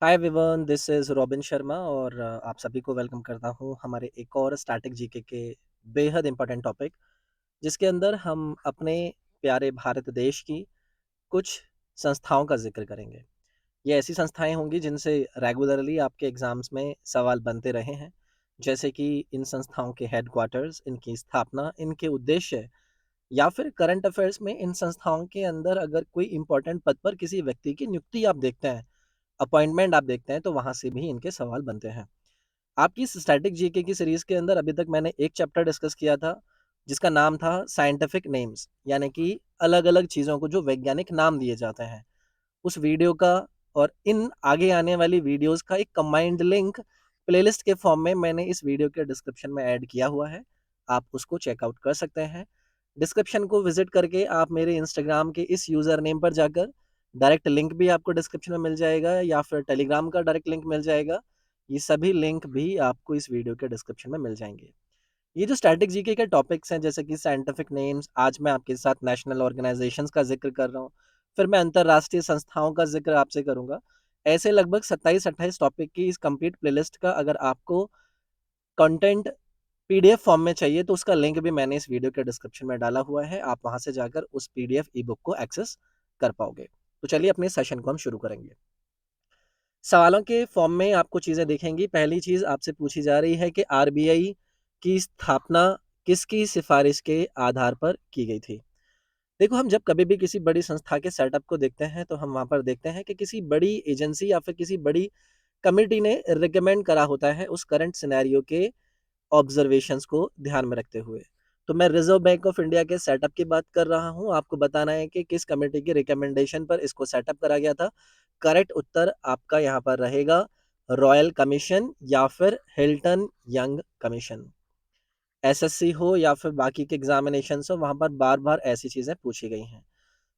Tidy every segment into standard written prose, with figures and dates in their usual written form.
Hi everyone, this is robin Sharma और आप सभी को वेलकम करता हूँ हमारे एक और स्टैटिक जीके के बेहद इम्पोर्टेंट टॉपिक, जिसके अंदर हम अपने प्यारे भारत देश की कुछ संस्थाओं का ज़िक्र करेंगे। ये ऐसी संस्थाएं होंगी जिनसे रेगुलरली आपके एग्ज़ाम्स में सवाल बनते रहे हैं, जैसे कि इन संस्थाओं के हेडक्वार्टर्स, इनकी स्थापना, इनके उद्देश्य या फिर करंट अफेयर्स में इन संस्थाओं के अंदर अगर कोई इम्पोर्टेंट पद पर किसी व्यक्ति की नियुक्ति आप देखते हैं, अपॉइंटमेंट आप देखते हैं, तो वहाँ से भी इनके सवाल बनते हैं। आपकी स्टैटिक जीके की सीरीज़ के अंदर अभी तक मैंने एक चैप्टर डिस्कस किया था, जिसका नाम था साइंटिफिक नेम्स, यानी कि अलग-अलग चीज़ों को जो वैज्ञानिक नाम दिए जाते हैं। उस वीडियो का और इन आगे आने वाली वीडियोज़ का एक कंबाइंड लिंक प्लेलिस्ट के फॉर्म में मैंने इस वीडियो के डिस्क्रिप्शन में ऐड किया हुआ है। आप उसको चेकआउट कर सकते हैं। डिस्क्रिप्शन को विज़िट करके आप मेरे इंस्टाग्राम के इस यूज़र नेम पर जाकर डायरेक्ट लिंक भी आपको डिस्क्रिप्शन में मिल जाएगा या फिर टेलीग्राम का डायरेक्ट लिंक मिल जाएगा। ये सभी लिंक भी आपको इस वीडियो के डिस्क्रिप्शन में मिल जाएँगे। ये जो स्टैटिक जीके के टॉपिक्स हैं, जैसे कि साइंटिफिक नेम्स, आज मैं आपके साथ नेशनल ऑर्गेनाइजेशंस का जिक्र कर रहा हूँ, फिर मैं अंतर्राष्ट्रीय संस्थाओं का जिक्र आपसे करूंगा। ऐसे लगभग 27-28 टॉपिक की इस कंप्लीट प्लेलिस्ट का अगर आपको कंटेंट पीडीएफ फॉर्म में चाहिए, तो उसका लिंक भी मैंने इस वीडियो के डिस्क्रिप्शन में डाला हुआ है। आप वहां से जाकर उस पीडीएफ ई बुक को एक्सेस कर पाओगे। तो चलिए अपने सेशन को हम शुरू करेंगे। सवालों के फॉर्म में आपको चीज़ें दिखेंगी। पहली चीज़ आपसे पूछी जा रही है कि आरबीआई की स्थापना किसकी सिफारिश के आधार पर की गई थी। देखो, हम जब कभी भी किसी बड़ी संस्था के सेटअप को देखते हैं, तो हम वहाँ पर देखते हैं कि किसी बड़ी एजेंसी या फिर किसी बड़ी कमिटी ने रिकमेंड करा होता है उस करंट सिनेरियो के ऑब्जर्वेशंस को ध्यान में रखते हुए। तो मैं रिजर्व बैंक ऑफ इंडिया के सेटअप की बात कर रहा हूँ। आपको बताना है कि किस कमेटी की रिकमेंडेशन पर इसको सेटअप करा गया था। करेक्ट उत्तर आपका यहाँ पर रहेगा रॉयल कमीशन या फिर हिल्टन यंग कमीशन। एसएससी हो या फिर बाकी के एग्जामिनेशन हो, वहाँ पर बार-बार ऐसी चीज़ें पूछी गई हैं।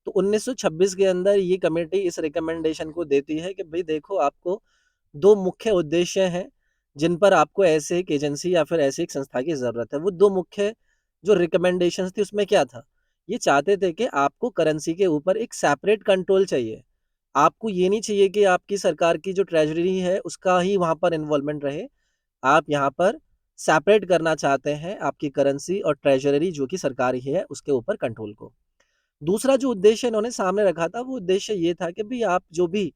तो 1926 के अंदर ये कमेटी इस रिकमेंडेशन को देती है कि भाई देखो, आपको 2 मुख्य उद्देश्य हैं, जिन पर आपको ऐसे एक एजेंसी या फिर ऐसी एक संस्था की ज़रूरत है। वो 2 मुख्य जो रिकमेंडेशंस थी, उसमें क्या था? ये चाहते थे कि आपको करेंसी के ऊपर एक सेपरेट कंट्रोल चाहिए। आपको ये नहीं चाहिए कि आपकी सरकार की जो ट्रेज़री है, उसका ही वहाँ पर इन्वॉल्वमेंट रहे। आप यहाँ पर सेपरेट करना चाहते हैं आपकी करेंसी और ट्रेज़री जो कि सरकार ही है, उसके ऊपर कंट्रोल को। दूसरा जो उद्देश्य इन्होंने सामने रखा था, वो उद्देश्य ये था कि भई आप जो भी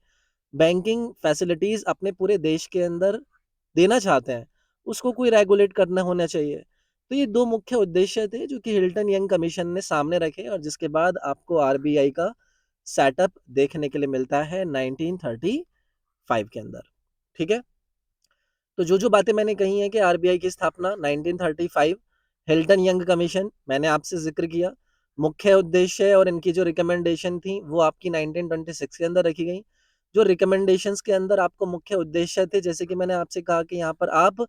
बैंकिंग फैसिलिटीज़ अपने पूरे देश के अंदर देना चाहते हैं, उसको कोई रेगुलेट करना होना चाहिए। तो ये 2 मुख्य उद्देश्य थे जो कि हिल्टन यंग कमीशन ने सामने रखे और जिसके बाद आपको आरबीआई का सेटअप देखने के लिए मिलता है 1935 के अंदर। ठीक है? तो जो-जो बातें मैंने कही हैं कि आरबीआई की स्थापना 1935, हिल्टन यंग कमीशन मैंने आपसे ज़िक्र किया, मुख्य उद्देश्य और इनकी जो रिकमेंडेशन थी वो आपकी 1926 के अंदर रखी गई। जो रिकमेंडेशंस के अंदर आपको मुख्य उद्देश्य थे, जैसे कि मैंने आपसे कहा कि यहाँ पर आप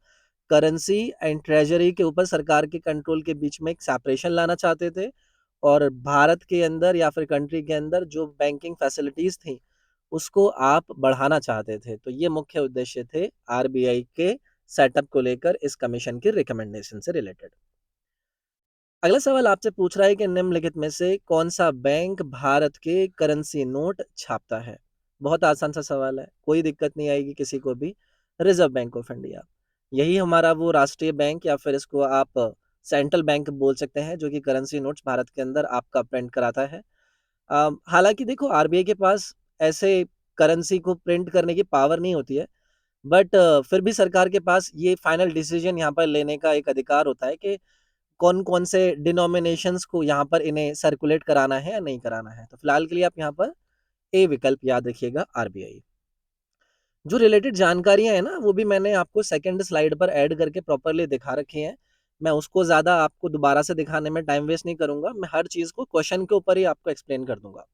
करेंसी एंड ट्रेजरी के ऊपर सरकार के कंट्रोल के बीच में एक सेपरेशन लाना चाहते थे और भारत के अंदर या फिर कंट्री के अंदर जो बैंकिंग फैसिलिटीज़ थी, उसको आप बढ़ाना चाहते थे। तो ये मुख्य उद्देश्य थे आरबीआई के सेटअप को लेकर इस कमीशन की रिकमेंडेशन से रिलेटेड। अगला सवाल आपसे पूछ रहा है कि निम्नलिखित में से कौन-सा बैंक भारत के करेंसी नोट छापता है? बहुत आसान सा सवाल है, कोई दिक्कत नहीं आएगी किसी को भी। Reserve bank of India. यही हमारा वो राष्ट्रीय बैंक या फिर इसको आप सेंट्रल बैंक बोल सकते हैं, जो कि करेंसी नोट्स भारत के अंदर आपका प्रिंट कराता है। हालाँकि देखो, आरबीआई के पास ऐसे करेंसी को प्रिंट करने की पावर नहीं होती है, बट फिर भी सरकार के पास ये फाइनल डिसीजन यहाँ पर लेने का एक अधिकार होता है कि कौन-कौन से डिनोमिनेशंस को यहाँ पर इन्हें सर्कुलेट कराना है या नहीं कराना है। तो फिलहाल के लिए आप यहाँ पर ए विकल्प याद रखिएगा, आरबीआई। जो रिलेटेड जानकारियाँ हैं ना, वो भी मैंने आपको सेकंड स्लाइड पर ऐड करके प्रॉपर्ली दिखा रखी हैं। मैं उसको ज़्यादा आपको दोबारा से दिखाने में टाइम वेस्ट नहीं करूँगा। मैं हर चीज़ को क्वेश्चन के ऊपर ही आपको एक्सप्लेन कर दूँगा।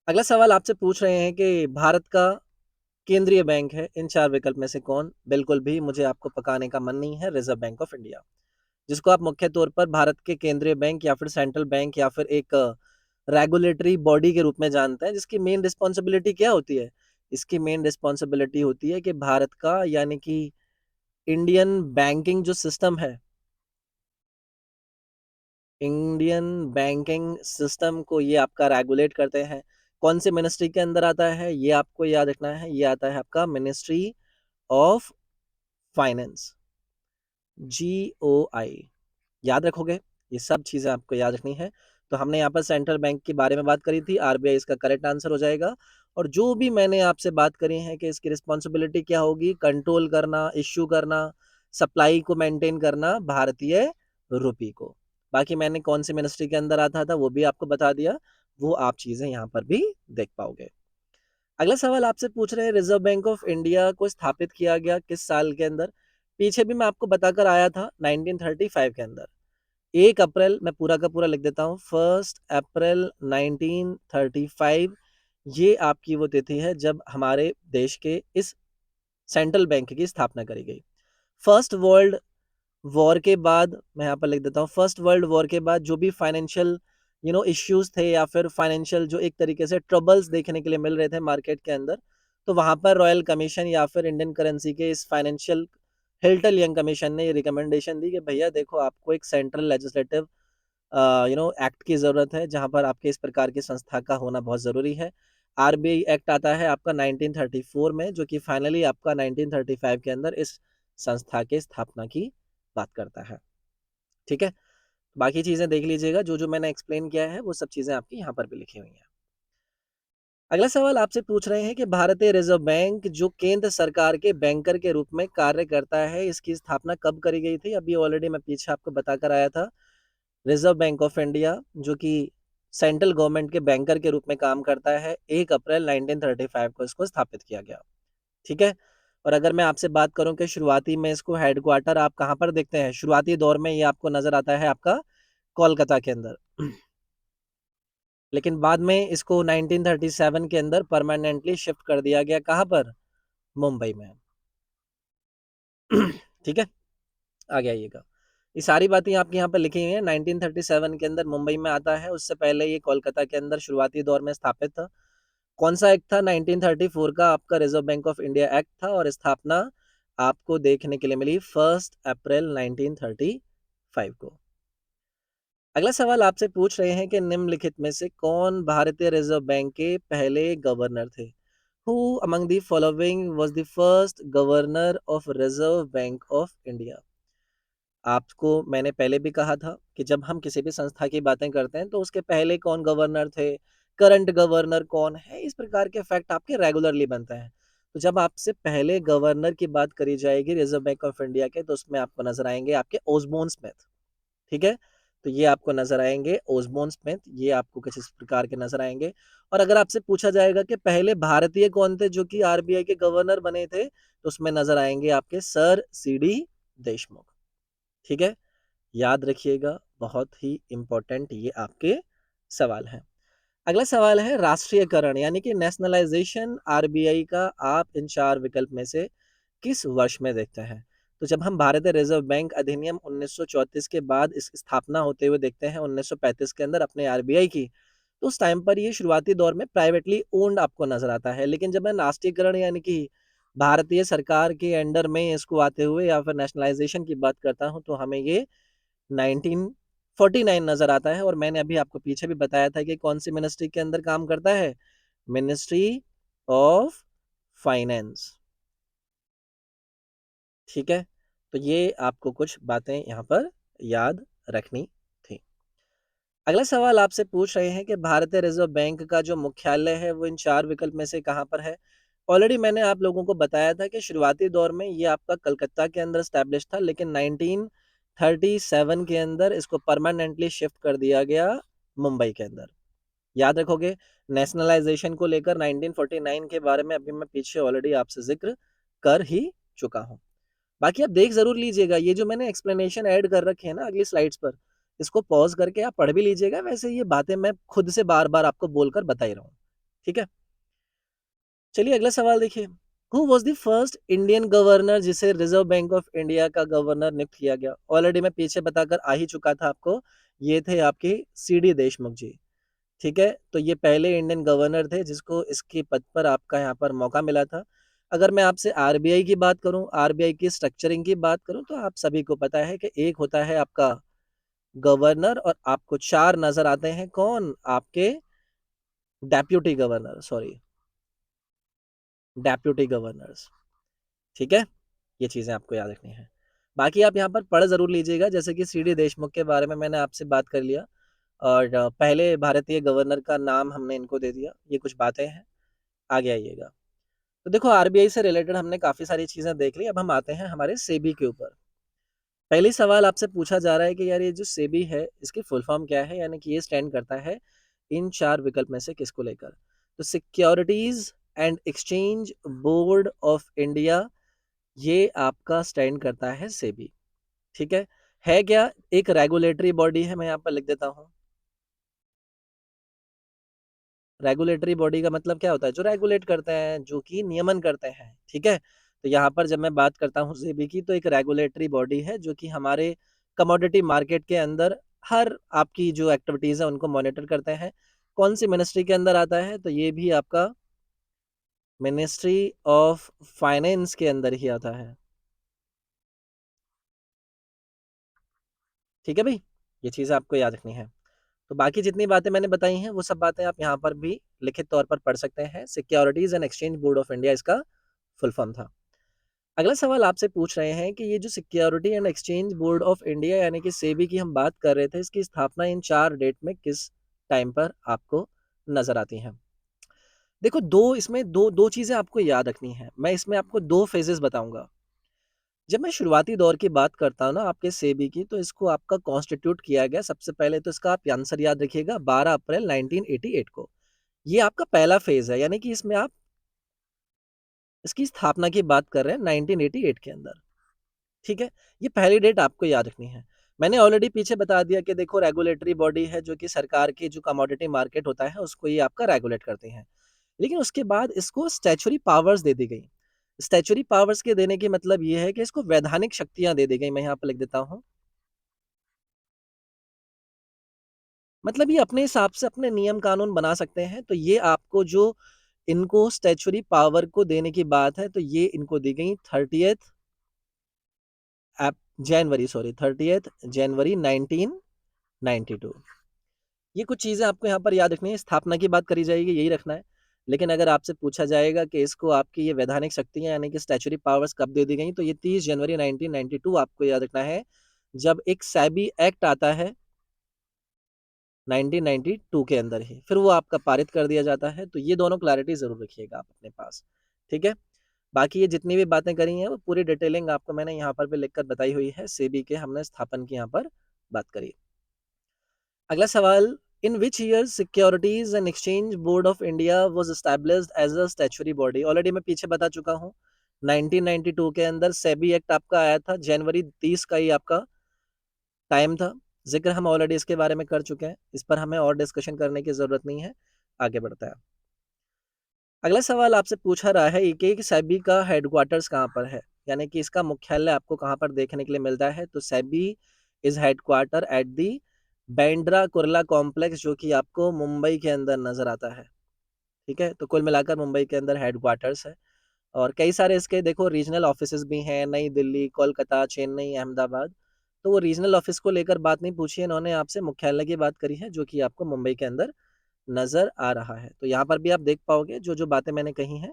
अगला सवाल आपसे पूछ रहे हैं कि भारत का केंद्रीय बैंक है, इन 4 विकल्प में से कौन? बिल्कुल भी मुझे आपको पकाने का मन नहीं है, रिज़र्व बैंक ऑफ इंडिया। जिसको आप मुख्य तौर पर भारत के केंद्रीय बैंक या फिर सेंट्रल बैंक या फिर एक रेगुलेटरी बॉडी के रूप में जानते हैं, जिसकी मेन रिस्पॉन्सिबिलिटी क्या होती है? इसकी मेन रिस्पॉन्सिबिलिटी होती है कि भारत का, यानी कि इंडियन बैंकिंग जो सिस्टम है, इंडियन बैंकिंग सिस्टम को ये आपका रेगुलेट करते हैं। कौन से मिनिस्ट्री के अंदर आता है ये आपको याद रखना है, ये आता है आपका मिनिस्ट्री ऑफ फाइनेंस, GOI। याद रखोगे, ये सब चीज़ें आपको याद रखनी है। तो हमने यहाँ पर सेंट्रल बैंक के बारे में बात करी थी, आरबीआई इसका करेक्ट आंसर हो जाएगा। और जो भी मैंने आपसे बात करी है कि इसकी रिस्पॉन्सिबिलिटी क्या होगी, कंट्रोल करना, इश्यू करना, सप्लाई को मेंटेन करना भारतीय रुपये को। बाकी मैंने कौन सी मिनिस्ट्री के अंदर आता था वो भी आपको बता दिया, वो आप चीज़ें यहाँ पर भी देख पाओगे। अगला सवाल आपसे पूछ रहे हैं, रिजर्व बैंक ऑफ इंडिया को स्थापित किया गया किस साल के अंदर? पीछे भी मैं आपको बताकर आया था 1935 के अंदर। 1 अप्रैल, मैं पूरा का पूरा लिख देता हूँ, 1 अप्रैल 1935 ये आपकी वो तिथि है जब हमारे देश के इस सेंट्रल बैंक की स्थापना करी गई। फर्स्ट वर्ल्ड वॉर के बाद, मैं यहाँ पर लिख देता हूँ, फर्स्ट वर्ल्ड वॉर के बाद जो भी फाइनेंशियल इश्यूज थे या फिर फाइनेंशियल जो एक तरीके से ट्रबल्स देखने के लिए मिल रहे थे मार्केट के अंदर, तो वहाँ पर रॉयल कमीशन या फिर इंडियन करेंसी के इस फाइनेंशियल हिल्टन यंग कमीशन ने ये रिकमेंडेशन दी कि भैया देखो, आपको एक सेंट्रल लेजिस्लेटिव एक्ट की ज़रूरत है जहाँ पर आपके इस प्रकार की संस्था का होना बहुत ज़रूरी है। आरबीआई एक्ट आता है आपका 1934 में, जो कि फाइनली आपका 1935 के अंदर इस संस्था के स्थापना की बात करता है। ठीक है, बाकी चीज़ें देख लीजिएगा, जो जो मैंने एक्सप्लेन किया है वो सब चीज़ें आपकी यहाँ पर भी लिखी हुई हैं। अगला सवाल आपसे पूछ रहे हैं कि भारतीय रिजर्व बैंक जो केंद्र सरकार के बैंकर के रूप में कार्य करता है, इसकी स्थापना कब करी गई थी? अभी ऑलरेडी मैं पीछे आपको बताकर आया था। रिजर्व बैंक ऑफ इंडिया जो कि सेंट्रल गवर्नमेंट के बैंकर के रूप में काम करता है, 1 अप्रैल 1935 को इसको स्थापित किया गया। ठीक है, और अगर मैं आपसे बात करूं कि शुरुआती में इसको हेडक्वार्टर आप कहां पर देखते हैं, शुरुआती दौर में ये आपको नजर आता है आपका कोलकाता के अंदर। लेकिन बाद में इसको 1937 के अंदर परमानेंटली शिफ्ट कर दिया गया, कहां पर? मुंबई में। ठीक है, आगे आइएगा। ये सारी बातें आपके यहाँ पर लिखी हुई हैं। 1937 के अंदर मुंबई में आता है, उससे पहले ये कोलकाता के अंदर शुरुआती दौर में स्थापित था। कौन सा एक्ट था? 1934 का आपका reserve bank of India act था, और स्थापना आपको देखने के लिए मिली 1 अप्रैल 1935 को। अगला सवाल आपसे पूछ रहे हैं कि निम्नलिखित में से कौन भारतीय रिजर्व बैंक के पहले गवर्नर थे? Who among the following was the first governor of Reserve Bank of India? आपको मैंने पहले भी कहा था कि जब हम किसी भी संस्था की बातें करते हैं तो उसके पहले कौन गवर्नर थे, करंट गवर्नर कौन है, इस प्रकार के फैक्ट आपके रेगुलरली बनते हैं। तो जब आपसे पहले गवर्नर की बात करी जाएगी रिजर्व बैंक ऑफ इंडिया के, तो उसमें आपको नजर आएंगे आपके ओसबोन स्मिथ। ठीक है, तो ये आपको नजर आएंगे ओसबोन स्मिथ, ये आपको कुछ इस प्रकार के नजर आएंगे। और अगर आपसे पूछा जाएगा कि पहले भारतीय कौन थे जो कि आरबीआई के गवर्नर बने थे, तो उसमें नजर आएंगे आपके सर सीडी देशमुख। ठीक है, याद रखिएगा, बहुत ही इंपॉर्टेंट ये आपके सवाल हैं। अगला सवाल है, राष्ट्रीयकरण यानी कि नेशनलाइजेशन आरबीआई का आप इन चार विकल्प में से किस वर्ष में देखते हैं? तो जब हम भारतीय रिजर्व बैंक अधिनियम 1934 के बाद इस स्थापना होते हुए देखते हैं 1935 के अंदर अपने आरबीआई की, तो उस टाइम पर ये शुरुआती दौर में प्राइवेटली ओन्ड आपको नजर आता है। लेकिन जब मैं राष्ट्रीयकरण यानी कि भारतीय सरकार के अंडर में इसको आते हुए या फिर नेशनलाइजेशन की बात करता हूं, तो हमें ये 1949 नजर आता है। और मैंने अभी आपको पीछे भी बताया था कि कौन सी मिनिस्ट्री के अंदर काम करता है, मिनिस्ट्री ऑफ फाइनेंस। ठीक है, तो ये आपको कुछ बातें यहाँ पर याद रखनी थी। अगला सवाल आपसे पूछ रहे हैं कि भारतीय रिजर्व बैंक का जो मुख्यालय है वो इन चार विकल्प में से कहाँ पर है? ऑलरेडी मैंने आप लोगों को बताया था कि शुरुआती दौर में ये आपका कलकत्ता के अंदर स्टैब्लिश था, लेकिन 1937 के अंदर इसको परमानेंटली शिफ्ट कर दिया गया मुंबई के अंदर। याद रखोगे, नेशनलाइजेशन को लेकर 1949 के बारे में अभी मैं पीछे ऑलरेडी आपसे जिक्र कर ही चुका हूँ। बाकी आप देख जरूर लीजिएगा, ये जो मैंने एक्सप्लेनेशन ऐड कर रखे हैं ना अगली स्लाइड्स पर, इसको पॉज करके आप पढ़ भी लीजिएगा। वैसे ये बातें मैं खुद से बार बार आपको बोलकर बता ही रहा हूँ। ठीक है, चलिए अगला सवाल देखिए। Who was the first Indian governor जिसे रिजर्व बैंक ऑफ इंडिया का गवर्नर नियुक्त किया गया? ऑलरेडी मैं पीछे बताकर आ ही चुका था आपको, ये थे आपके सीडी देशमुख जी। ठीक है, तो ये पहले इंडियन गवर्नर थे जिसको इसके पद पर आपका यहाँ पर मौका मिला था। अगर मैं आपसे आरबीआई की बात करूं, आरबीआई की स्ट्रक्चरिंग की बात करूं, तो आप सभी को पता है कि एक होता है आपका गवर्नर और आपको चार नजर आते हैं, कौन? आपके deputy governor, sorry, deputy governors, ठीक है? ये चीज़ें आपको याद रखनी है। बाकी आप यहाँ पर पढ़ ज़रूर लीजिएगा, जैसे कि सीडी देशमुख के बारे में मैंने आपसे बात कर लिया और पहले भारतीय गवर्नर का नाम हमने इनको दे दिया, ये कुछ बातें हैं, आगे आइएगा। तो देखो आरबीआई से रिलेटेड हमने काफ़ी सारी चीज़ें देख ली, अब हम आते हैं हमारे सेबी के ऊपर। पहले सवाल आपसे पूछा जा रहा है कि यार ये जो सेबी है, इसकी फुल फॉर्म क्या है? यानी कि ये स्टैंड करता है इन 4 विकल्प में से किसको लेकर? तो securities and Exchange Board of India, ये आपका स्टैंड करता है सेबी, ठीक है? है क्या? एक रेगुलेटरी बॉडी है, मैं यहाँ पर लिख देता हूँ। रेगुलेटरी बॉडी का मतलब क्या होता है? जो रेगुलेट करते हैं, जो कि नियमन करते हैं, ठीक है? तो यहाँ पर जब मैं बात करता हूँ सेबी की, तो एक रेगुलेटरी बॉडी है जो कि हमारे कमोडिटी मार्केट के अंदर हर आपकी जो एक्टिविटीज़ है उनको मॉनिटर करते हैं। कौन सी मिनिस्ट्री के अंदर आता है? तो ये भी आपका मिनिस्ट्री ऑफ फाइनेंस के अंदर ही आता है, ठीक है भाई? ये चीज़ आपको याद रखनी है। तो बाकी जितनी बातें मैंने बताई हैं, वो सब बातें आप यहाँ पर भी लिखित तौर पर पढ़ सकते हैं। Securities and Exchange Board of India इसका फुल फॉर्म था। अगला सवाल आपसे पूछ रहे हैं कि ये जो security and Exchange Board of India यानी कि सेबी की हम बात कर रहे थे, इसकी स्थापना इन 4 डेट में किस टाइम पर आपको नज़र आती हैं? देखो 2 इसमें 2 चीज़ें आपको याद रखनी हैं। मैं इसमें आपको 2 फेजेज़ बताऊँगा। जब मैं शुरुआती दौर की बात करता हूँ ना आपके सेबी की, तो इसको आपका कॉन्स्टिट्यूट किया गया सबसे पहले, तो इसका आप आंसर याद रखिएगा, 12 अप्रैल 1988 को। ये आपका पहला फेज़ है, यानी कि इसमें आप इसकी स्थापना की बात कर रहे हैं 1988 के अंदर, ठीक है? ये पहली डेट आपको याद रखनी है। मैंने ऑलरेडी पीछे बता दिया कि देखो रेगुलेटरी बॉडी है जो कि सरकार की जो कमोडिटी मार्केट होता है उसको ये आपका रेगुलेट करते हैं। लेकिन उसके बाद इसको स्टैच्यूटरी पावर्स दे दी गई। स्टैच्यूटरी पावर्स के देने की मतलब ये है कि इसको वैधानिक शक्तियाँ दे दी गई। मैं यहाँ पे लिख देता हूँ। मतलब ये अपने हिसाब से अपने नियम कानून बना सकते हैं। तो ये आपको जो इनको स्टैच्यूटरी पावर को देने की बात है, तो ये इनको दी गई 30th एप जनवरी सॉरी 30th जनवरी 1992। ये कुछ चीज़ें आपको यहाँ पर याद रखनी है। स्थापना की बात करी जाएगी, यही रखना है। लेकिन अगर आपसे पूछा जाएगा कि इसको आपकी ये वैधानिक शक्तियाँ यानी कि स्टैच्यूटरी पावर्स कब दे दी गई, तो ये 30 जनवरी 1992 आपको याद रखना है, जब एक सेबी एक्ट आता है 1992 के अंदर ही, फिर वो आपका पारित कर दिया जाता है। तो ये दोनों क्लैरिटी ज़रूर रखिएगा आप अपने पास, ठीक है? बाकी ये जितनी भी बातें करी हैं, वो पूरी डिटेलिंग आपको मैंने यहाँ पर भी लिखकर बताई हुई है। सेबी के हमने स्थापन की यहाँ पर बात करी। अगला सवाल, in which year Securities and Exchange Board of India was established as a statutory body? Already मैं पीछे बता चुका हूँ। 1992 के अंदर सेबी एक्ट आपका आया था, जनवरी 30 का ही आपका टाइम था। जिक्र हम ऑलरेडी इसके बारे में कर चुके हैं, इस पर हमें और डिस्कशन करने की जरूरत नहीं है। आगे बढ़ता है। अगला सवाल आपसे पूछा रहा है कि सेबी का हेडक्वार्टर्स कहाँ पर है, यानी कि इसका मुख्यालय आपको कहाँ पर देखने के लिए मिलता है? तो SEBI is headquarter at the Bandra Kurla complex, जो कि आपको मुंबई के अंदर नजर आता है, ठीक है? तो कुल मिलाकर मुंबई के अंदर हेडक्वार्टर्स है और कई सारे इसके देखो रीजनल ऑफिसेज भी हैं, नई दिल्ली, कोलकाता, चेन्नई, अहमदाबाद। तो वो रीजनल ऑफिस को लेकर बात नहीं पूछी है इन्होंने आपसे, मुख्यालय की बात करी है जो कि आपको मुंबई के अंदर नज़र आ रहा है। तो यहाँ पर भी आप देख पाओगे जो-जो बातें मैंने कही हैं,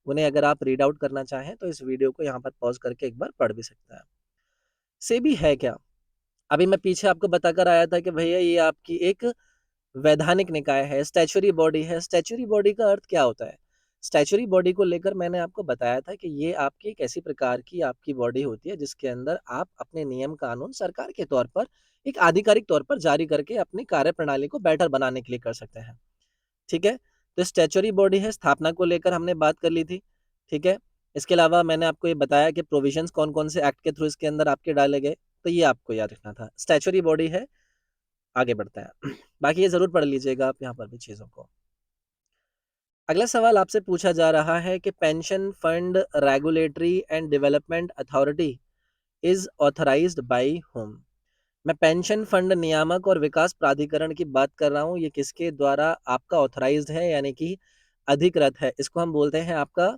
उन्हें अगर आप रीड आउट करना चाहें तो इस वीडियो को यहाँ पर पॉज़ करके एक बार पढ़ भी सकते हैं। सेबी है क्या? अभी मैं पीछे आपको बताकर आया था कि भैया ये आपकी एक वैधानिक निकाय है, स्टैच्यूटरी बॉडी है। स्टैच्यूटरी बॉडी का अर्थ क्या होता है? स्टैच्यूटरी बॉडी को लेकर मैंने आपको बताया था कि ये आपकी एक ऐसी प्रकार की आपकी बॉडी होती है जिसके अंदर आप अपने नियम कानून सरकार के तौर पर एक आधिकारिक तौर पर जारी करके अपनी कार्यप्रणाली को बेटर बनाने के लिए कर सकते हैं। ठीक है? तो स्टैच्यूटरी बॉडी है, स्थापना को लेकर हमने बात कर ली थी, ठीक है? इसके अलावा मैंने आपको ये बताया कि प्रोविजंस कौन-कौन से एक्ट के थ्रू इसके अंदर आपके डाले गए, तो ये आपको याद रखना था। स्टैच्यूटरी बॉडी है, आगे बढ़ते हैं। बाकी ये ज़रूर पढ़ लीजिएगा आप यहाँ पर भी चीज़ों को। अगला सवाल आपसे पूछा जा रहा है कि pension Fund Regulatory and Development authority is authorised bye व्हॉम? मैं पेंशन फंड नियामक और विकास प्राधिकरण की बात कर रहा हूँ। ये किसके द्वारा आपका ऑथराइज्ड है यानी कि अधिकृत है? इसको हम बोलते हैं आपका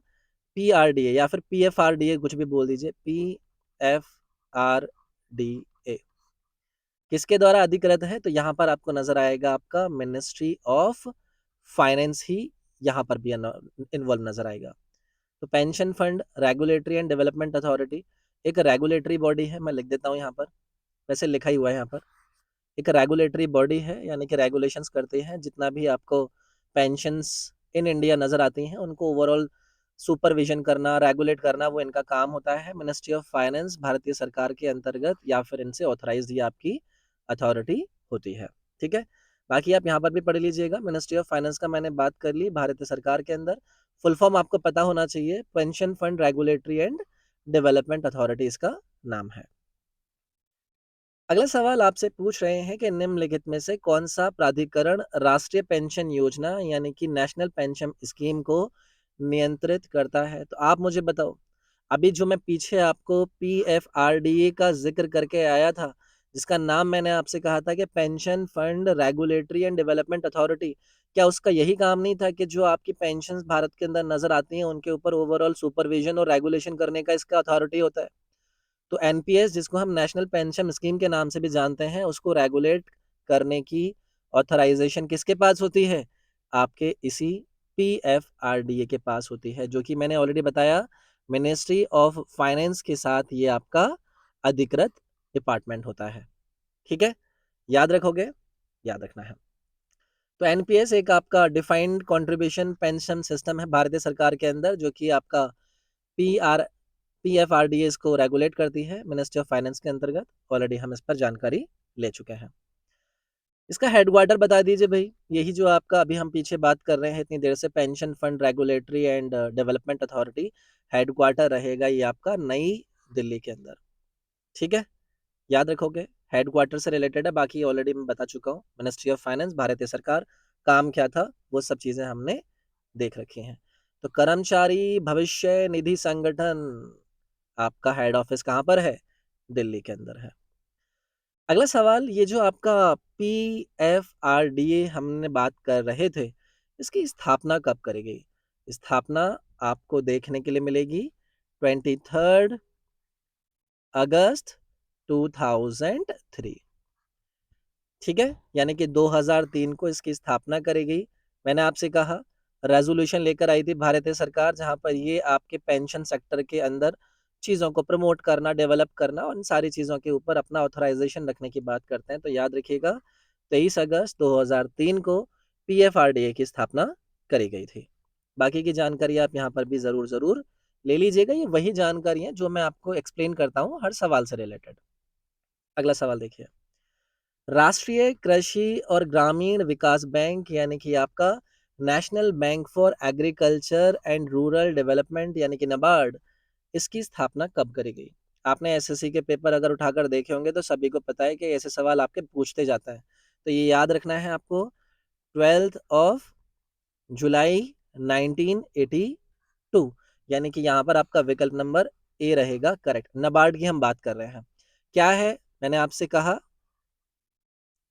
पीआरडीए या फिर पीएफआरडीए, कुछ भी बोल दीजिए, पीएफआरडीए। किसके द्वारा अधिकृत है? तो यहाँ पर आपको नज़र आएगा आपका मिनिस्ट्री ऑफ फाइनेंस ही यहाँ पर भी इन्वॉल्व नज़र आएगा। तो pension Fund Regulatory and Development authority एक रेगुलेटरी बॉडी है, मैं लिख देता हूँ यहाँ पर, वैसे लिखा ही हुआ है यहाँ पर। एक रेगुलेटरी बॉडी है, यानी कि रेगुलेशंस करते हैं जितना भी आपको पेंशंस इन इंडिया नज़र आती हैं उनको ओवरऑल सुपरविजन करना, रेगुलेट करना, वो इनका काम होता है। मिनिस्ट्री ऑफ फाइनेंस भारतीय सरकार के अंतर्गत या फिर इनसे ऑथराइज ये आपकी अथॉरिटी होती है। ठीक है, बाकी आप यहाँ पर भी पढ़ लीजिएगा। मिनिस्ट्री ऑफ फाइनेंस का मैंने बात कर ली, भारतीय सरकार के अंदर फुल फॉर्म आपको पता होना चाहिए, pension Fund Regulatory and Development authority इसका नाम है। अगला सवाल आपसे पूछ रहे हैं कि निम्नलिखित में से कौन सा प्राधिकरण राष्ट्रीय पेंशन योजना यानी कि नेशनल पेंशन स्कीम को नियंत्रित करता है। तो आप मुझे बताओ, अभी जो मैं पीछे आपको पीएफआरडीए का जिक्र करके आया था, जिसका नाम मैंने आपसे कहा था कि pension Fund Regulatory and Development authority, क्या उसका यही काम नहीं था कि जो आपकी पेंशन भारत के अंदर नजर आती हैं उनके ऊपर ओवरऑल सुपरविजन और रेगुलेशन करने का इसका अथॉरिटी होता है। तो एनपीएस, जिसको हम नेशनल पेंशन स्कीम के नाम से भी जानते हैं, उसको रेगुलेट करने की ऑथराइजेशन किसके पास होती है? आपके इसी पीएफआरडीए के पास होती है, जो कि मैंने ऑलरेडी बताया मिनिस्ट्री ऑफ फाइनेंस के साथ ये आपका अधिकृत डिपार्टमेंट होता है। ठीक है, याद रखोगे? याद रखना है। तो एनपीएस एक आपका डिफाइंड कंट्रीब्यूशन पेंशन सिस्टम है भारतीय सरकार के अंदर, जो कि आपका पीआर पीएफआरडीए इसको रेगुलेट करती है मिनिस्ट्री ऑफ फाइनेंस के अंतर्गत। ऑलरेडी हम इस पर जानकारी ले चुके हैं। इसका हेडक्वार्टर बता दीजिए भाई, यही जो आपका अभी हम पीछे बात कर रहे हैं इतनी देर से, pension Fund Regulatory and Development authority, headquarter रहेगा ये आपका नई दिल्ली के अंदर। ठीक है, याद रखोगे, हेडक्वार्टर से रिलेटेड है, बाकी ऑलरेडी मैं बता चुका हूँ। मिनिस्ट्री ऑफ फाइनेंस भारतीय सरकार, काम क्या था वो सब चीजें हमने देख रखी हैं। तो कर्मचारी भविष्य निधि संगठन, आपका हेड ऑफिस कहाँ पर है? दिल्ली के अंदर है। अगला सवाल, ये जो आपका पीएफआरडीए हमने बात कर रहे थे, इसकी स्थापना कब करी गई? स्थापना आपको देखने के लिए मिलेगी 23 अगस्त 2003। ठीक है, यानी कि 2003 को इसकी स्थापना करी गई। मैंने आपसे कहा रेजोल्यूशन लेकर आई थी भारतीय सरकार, जहां पर ये आपके पेंशन सेक्टर के अंदर चीज़ों को प्रमोट करना, डेवलप करना और इन सारी चीज़ों के ऊपर अपना ऑथराइजेशन रखने की बात करते हैं। तो याद रखिएगा 23 अगस्त 2003 को पीएफआरडीए की स्थापना करी गई थी। बाकी की जानकारी आप यहाँ पर भी ज़रूर ज़रूर ले लीजिएगा, ये वही जानकारी है जो मैं आपको एक्सप्लेन करता हूँ हर सवाल से रिलेटेड। अगला सवाल देखिए, राष्ट्रीय कृषि और ग्रामीण विकास बैंक यानी कि आपका national Bank for Agriculture and Rural development यानी कि नबार्ड, इसकी स्थापना कब करी गई? आपने एसएससी के पेपर अगर उठाकर देखे होंगे तो सभी को पता है कि ऐसे सवाल आपके पूछते जाता है। तो ये याद रखना है आपको, 12 जुलाई 1982, यानी कि यहाँ पर आपका विकल्प नंबर ए रहेगा करेक्ट। नबार्ड की हम बात कर रहे हैं, क्या है? मैंने आपसे कहा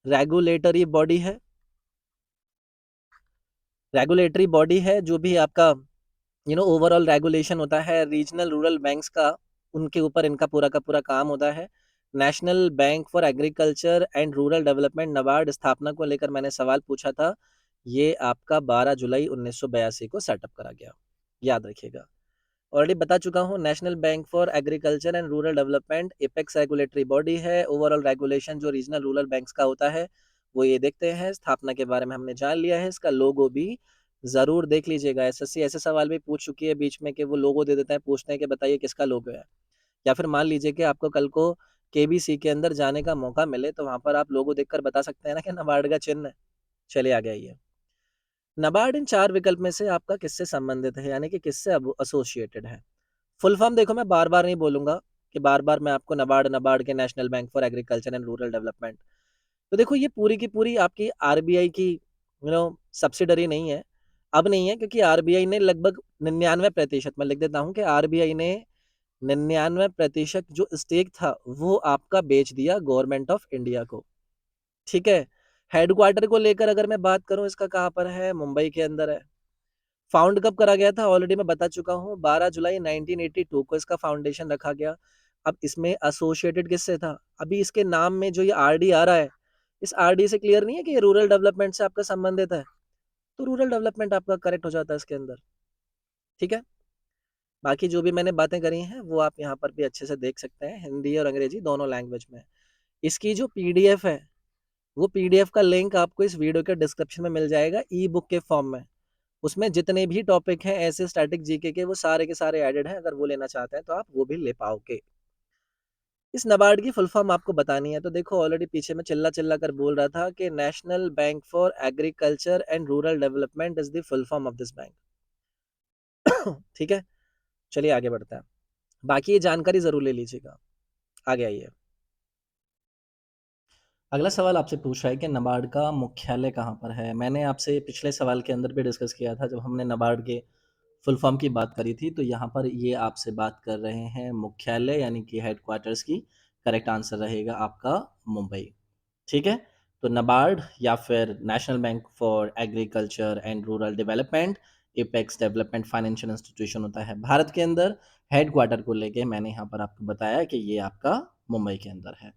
रेगुलेटरी बॉडी है, रेगुलेटरी बॉडी है जो भी आपका ओवरऑल रेगुलेशन होता है रीजनल रूरल बैंक्स का, उनके ऊपर इनका पूरा का पूरा काम होता है। National Bank for Agriculture and Rural development NABARD स्थापना को लेकर मैंने सवाल पूछा था, ये आपका 12 जुलाई 1982 को सेटअप करा गया, याद रखिएगा। ऑलरेडी बता चुका हूँ, national Bank for Agriculture and Rural development apex regulatory body है। ओवरऑल रेगुलेशन जो रीजनल रूरल बैंक्स का होता है वो ये देखते हैं। स्थापना के बारे में हमने जान लिया है, इसका लोगो भी जरूर देख लीजिएगा। एसएससी ऐसे सवाल भी पूछ चुकी है बीच में कि वो लोगो दे देते हैं, पूछते हैं कि बताइए किसका लोगो है। या फिर मान लीजिए कि आपको कल को केबीसी के अंदर जाने का मौका मिले तो वहां पर आप लोगो देखकर बता सकते हैं ना कि नाबार्ड का चिन्ह है। चलिए आ गया ये, नाबार्ड इन चार विकल्प में से आपका किससे संबंधित है, यानी कि किससे एसोसिएटेड है? फुल फॉर्म देखो, मैं बार बार नहीं बोलूंगा कि बार बार मैं आपको नबार्ड नबार्ड के national Bank for Agriculture and Rural development. तो देखो ये पूरी की पूरी आपकी आरबीआई की सब्सिडरी नहीं है। अब नहीं है, क्योंकि आरबीआई ने लगभग 99%, मैं लिख देता हूँ कि आरबीआई ने 99% जो स्टेक था वो आपका बेच दिया गवर्नमेंट ऑफ इंडिया को। ठीक है, हेडक्वार्टर को लेकर अगर मैं बात करूं, इसका कहाँ पर है? मुंबई के अंदर है। फाउंड कब करा गया था? ऑलरेडी मैं बता चुका हूँ, 12 जुलाई 1982 को इसका फाउंडेशन रखा गया। अब इसमें एसोसिएटेड किससे था? अभी इसके नाम में जो ये आरडी आ रहा है, इस आरडी से क्लियर नहीं है कि ये रूरल डेवलपमेंट से आपका संबंधित है? तो रूरल डेवलपमेंट आपका करेक्ट हो जाता है इसके अंदर, ठीक है? बाकी जो भी मैंने बातें करी हैं, वो आप यहाँ पर भी अच्छे से देख सकते हैं, हिंदी और अंग्रेजी दोनों लैंग्वेज में। इसकी जो पीडीएफ है, वो पीडीएफ का लिंक आपको इस वीडियो के डिस्क्रिप्शन में मिल जाएगा ई बुक के फॉर्म में। उसमें जितने भी टॉपिक हैं ऐसे स्टैटिक जीके के, वो सारे के सारे एडेड हैं। अगर वो लेना चाहते हैं तो आप वो भी ले पाओगे। इस नाबार्ड की फुल फॉर्म आपको बतानी है, तो देखो ऑलरेडी पीछे मैं चिल्ला चिल्ला कर बोल रहा था कि National Bank for Agriculture and Rural development is the full form of this bank. ठीक है, चलिए आगे बढ़ते हैं। बाकी ये जानकारी जरूर ले लीजिएगा। आगे आइए। अगला सवाल आपसे पूछ रहा है कि नाबार्ड का मुख्यालय कहाँ पर है। मैंने आपसे पिछले सवाल के अंदर भी डिस्कस किया था, जब हमने नाबार्ड के फुल फॉर्म की बात करी थी, तो यहाँ पर ये आपसे बात कर रहे हैं मुख्यालय यानी कि हेडक्वार्टर्स की। करेक्ट आंसर रहेगा आपका मुंबई। ठीक है, तो नाबार्ड या फिर national Bank for Agriculture and Rural development, apex development financial institution होता है भारत के अंदर। हेडक्वार्टर को लेके मैंने यहाँ पर आपको बताया कि ये आपका मुंबई के अंदर है।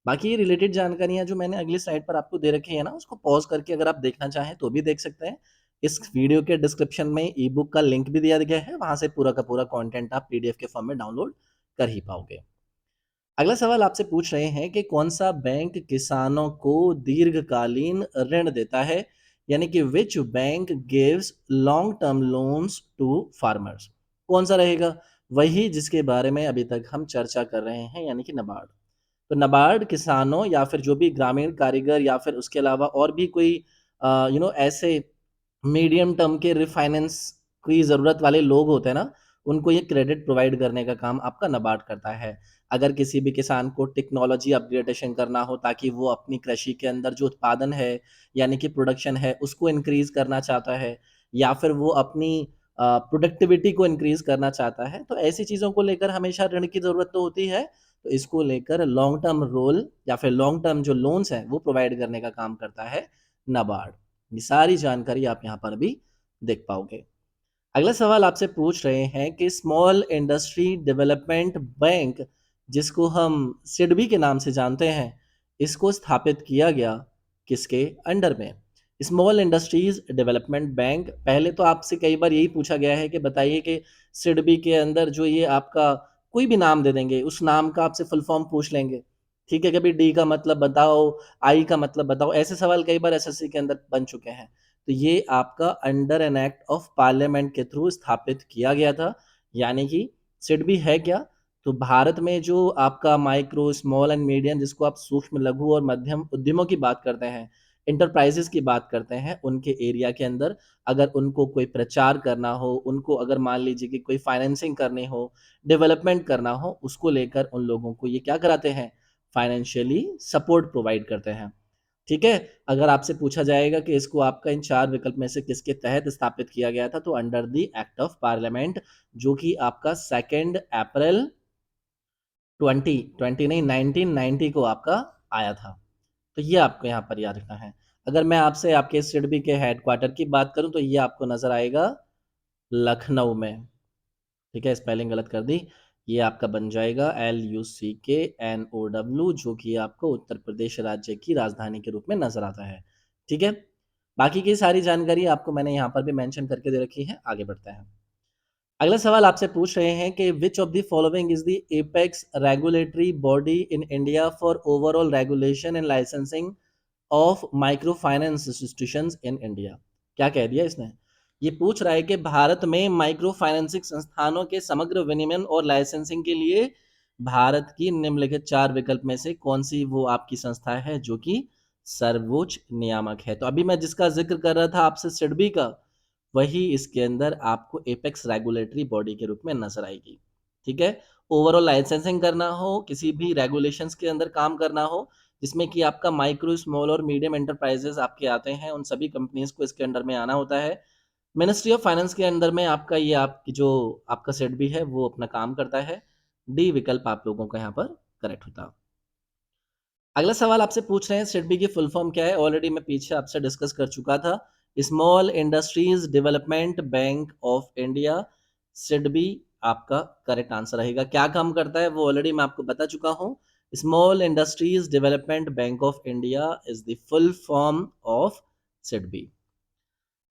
बाकी रिलेटेड जानकारियाँ जो मैंने अगली स्लाइड पर आपको दे रखी है ना, उसको पॉज करके अगर आप देखना चाहें तो भी देख सकते हैं। इस वीडियो के डिस्क्रिप्शन में ई बुक का लिंक भी दिया गया है, वहां से पूरा का पूरा कंटेंट आप पीडीएफ के फॉर्म में डाउनलोड कर ही पाओगे। अगला सवाल आपसे पूछ रहे हैं कि कौन सा बैंक किसानों को दीर्घकालीन ऋण देता है, यानी कि which bank gives long term loans to farmers. कौन सा रहेगा? वही जिसके बारे में अभी तक हम चर्चा कर रहे हैं, यानी कि नाबार्ड। तो नाबार्ड किसानों या फिर जो भी ग्रामीण कारीगर या फिर उसके अलावा और भी कोई ऐसे मीडियम टर्म के रिफाइनेंस की ज़रूरत वाले लोग होते हैं ना, उनको ये क्रेडिट प्रोवाइड करने का काम आपका नाबार्ड करता है। अगर किसी भी किसान को टेक्नोलॉजी अपग्रेडेशन करना हो ताकि वो अपनी कृषि के अंदर जो उत्पादन है यानी कि प्रोडक्शन है उसको इंक्रीज करना चाहता है, या फिर वो अपनी प्रोडक्टिविटी को इंक्रीज करना चाहता है, तो ऐसी चीज़ों को लेकर हमेशा ऋण की ज़रूरत तो होती है। तो इसको लेकर लॉन्ग टर्म रोल या फिर लॉन्ग टर्म जो लोन्स हैं वो प्रोवाइड करने का काम करता है नाबार्ड। ये सारी जानकारी आप यहाँ पर भी देख पाओगे। अगला सवाल आपसे पूछ रहे हैं कि स्मॉल इंडस्ट्री डेवलपमेंट बैंक, जिसको हम सिडबी के नाम से जानते हैं, इसको स्थापित किया गया किसके अंडर में? स्मॉल इंडस्ट्रीज डेवलपमेंट बैंक, पहले तो आपसे कई बार यही पूछा गया है कि बताइए कि सिडबी के अंदर जो ये आपका कोई भी नाम दे देंगे, उस नाम का आपसे फुल फॉर्म पूछ लेंगे। ठीक है, कभी डी का मतलब बताओ, आई का मतलब बताओ, ऐसे सवाल कई बार एसएससी के अंदर बन चुके हैं। तो ये आपका under an act of parliament के थ्रू स्थापित किया गया था। यानी कि सिडबी है क्या? तो भारत में जो आपका माइक्रो स्मॉल एंड मीडियम, जिसको आप सूक्ष्म लघु और मध्यम उद्यमों की बात करते हैं, इंटरप्राइजेस की बात करते हैं, उनके एरिया के अंदर अगर उनको कोई प्रचार करना हो, उनको अगर मान लीजिए कि कोई फाइनेंसिंग करनी हो, डेवलपमेंट करना हो, उसको लेकर उन लोगों को ये क्या कराते हैं? फाइनेंशियली सपोर्ट प्रोवाइड करते हैं। ठीक है, अगर आपसे पूछा जाएगा कि इसको आपका इन चार विकल्प में से किसके तहत स्थापित किया गया था, तो under the act of parliament, जो कि आपका 2 अप्रैल 2020 नहीं 1990 को आपका आया था। तो ये आपको यहाँ पर याद रखना है। अगर मैं आपसे आपके सिडबी के हेडक्वार्टर की बात करूं तो ये आपको नजर आएगा लखनऊ में। ठीक है, स्पेलिंग गलत कर दी। ये आपका बन जाएगा LUCKNOW, जो कि आपको उत्तर प्रदेश राज्य की राजधानी के रूप में नजर आता है। ठीक है, बाकी की सारी जानकारी आपको मैंने यहाँ पर भी मेंशन करके दे रखी है। आगे बढ़ते हैं। अगला सवाल आपसे पूछ रहे हैं कि विच of the following is the apex regulatory body in India for overall regulation and licensing of micro finance institutions in India. क्या कह दिया इसने? ये पूछ रहा है कि भारत में माइक्रो फाइनेंसिंग संस्थानों के समग्र विनियमन और लाइसेंसिंग के लिए भारत की निम्नलिखित चार विकल्प में से कौन सी वो आपकी संस्था है जो कि सर्वोच्च नियामक है। तो अभी मैं जिसका जिक्र कर रहा था आपसे सिडबी का, वही इसके अंदर आपको एपेक्स रेगुलेटरी बॉडी के रूप में नजर आएगी। ठीक है, ओवरऑल लाइसेंसिंग करना हो, किसी भी रेगुलेशंस के अंदर काम करना हो, जिसमें कि आपका माइक्रो स्मॉल और मीडियम एंटरप्राइजेस आपके आते हैं, उन सभी कंपनीज को इसके अंडर में आना होता है। मिनिस्ट्री ऑफ फाइनेंस के अंदर में आपका ये आपकी जो आपका सेट भी है वो अपना काम करता है। डी विकल्प आप लोगों का यहाँ पर करेक्ट होता। अगला सवाल आपसे पूछ रहे हैं सिडबी की फुल फॉर्म क्या है। ऑलरेडी मैं पीछे आपसे डिस्कस कर चुका था। Small Industries Development Bank of India, SIDBI आपका करेक्ट आंसर रहेगा। क्या काम करता है वो ऑलरेडी मैं आपको बता चुका हूं। Small Industries Development Bank of India is the full form of SIDBI.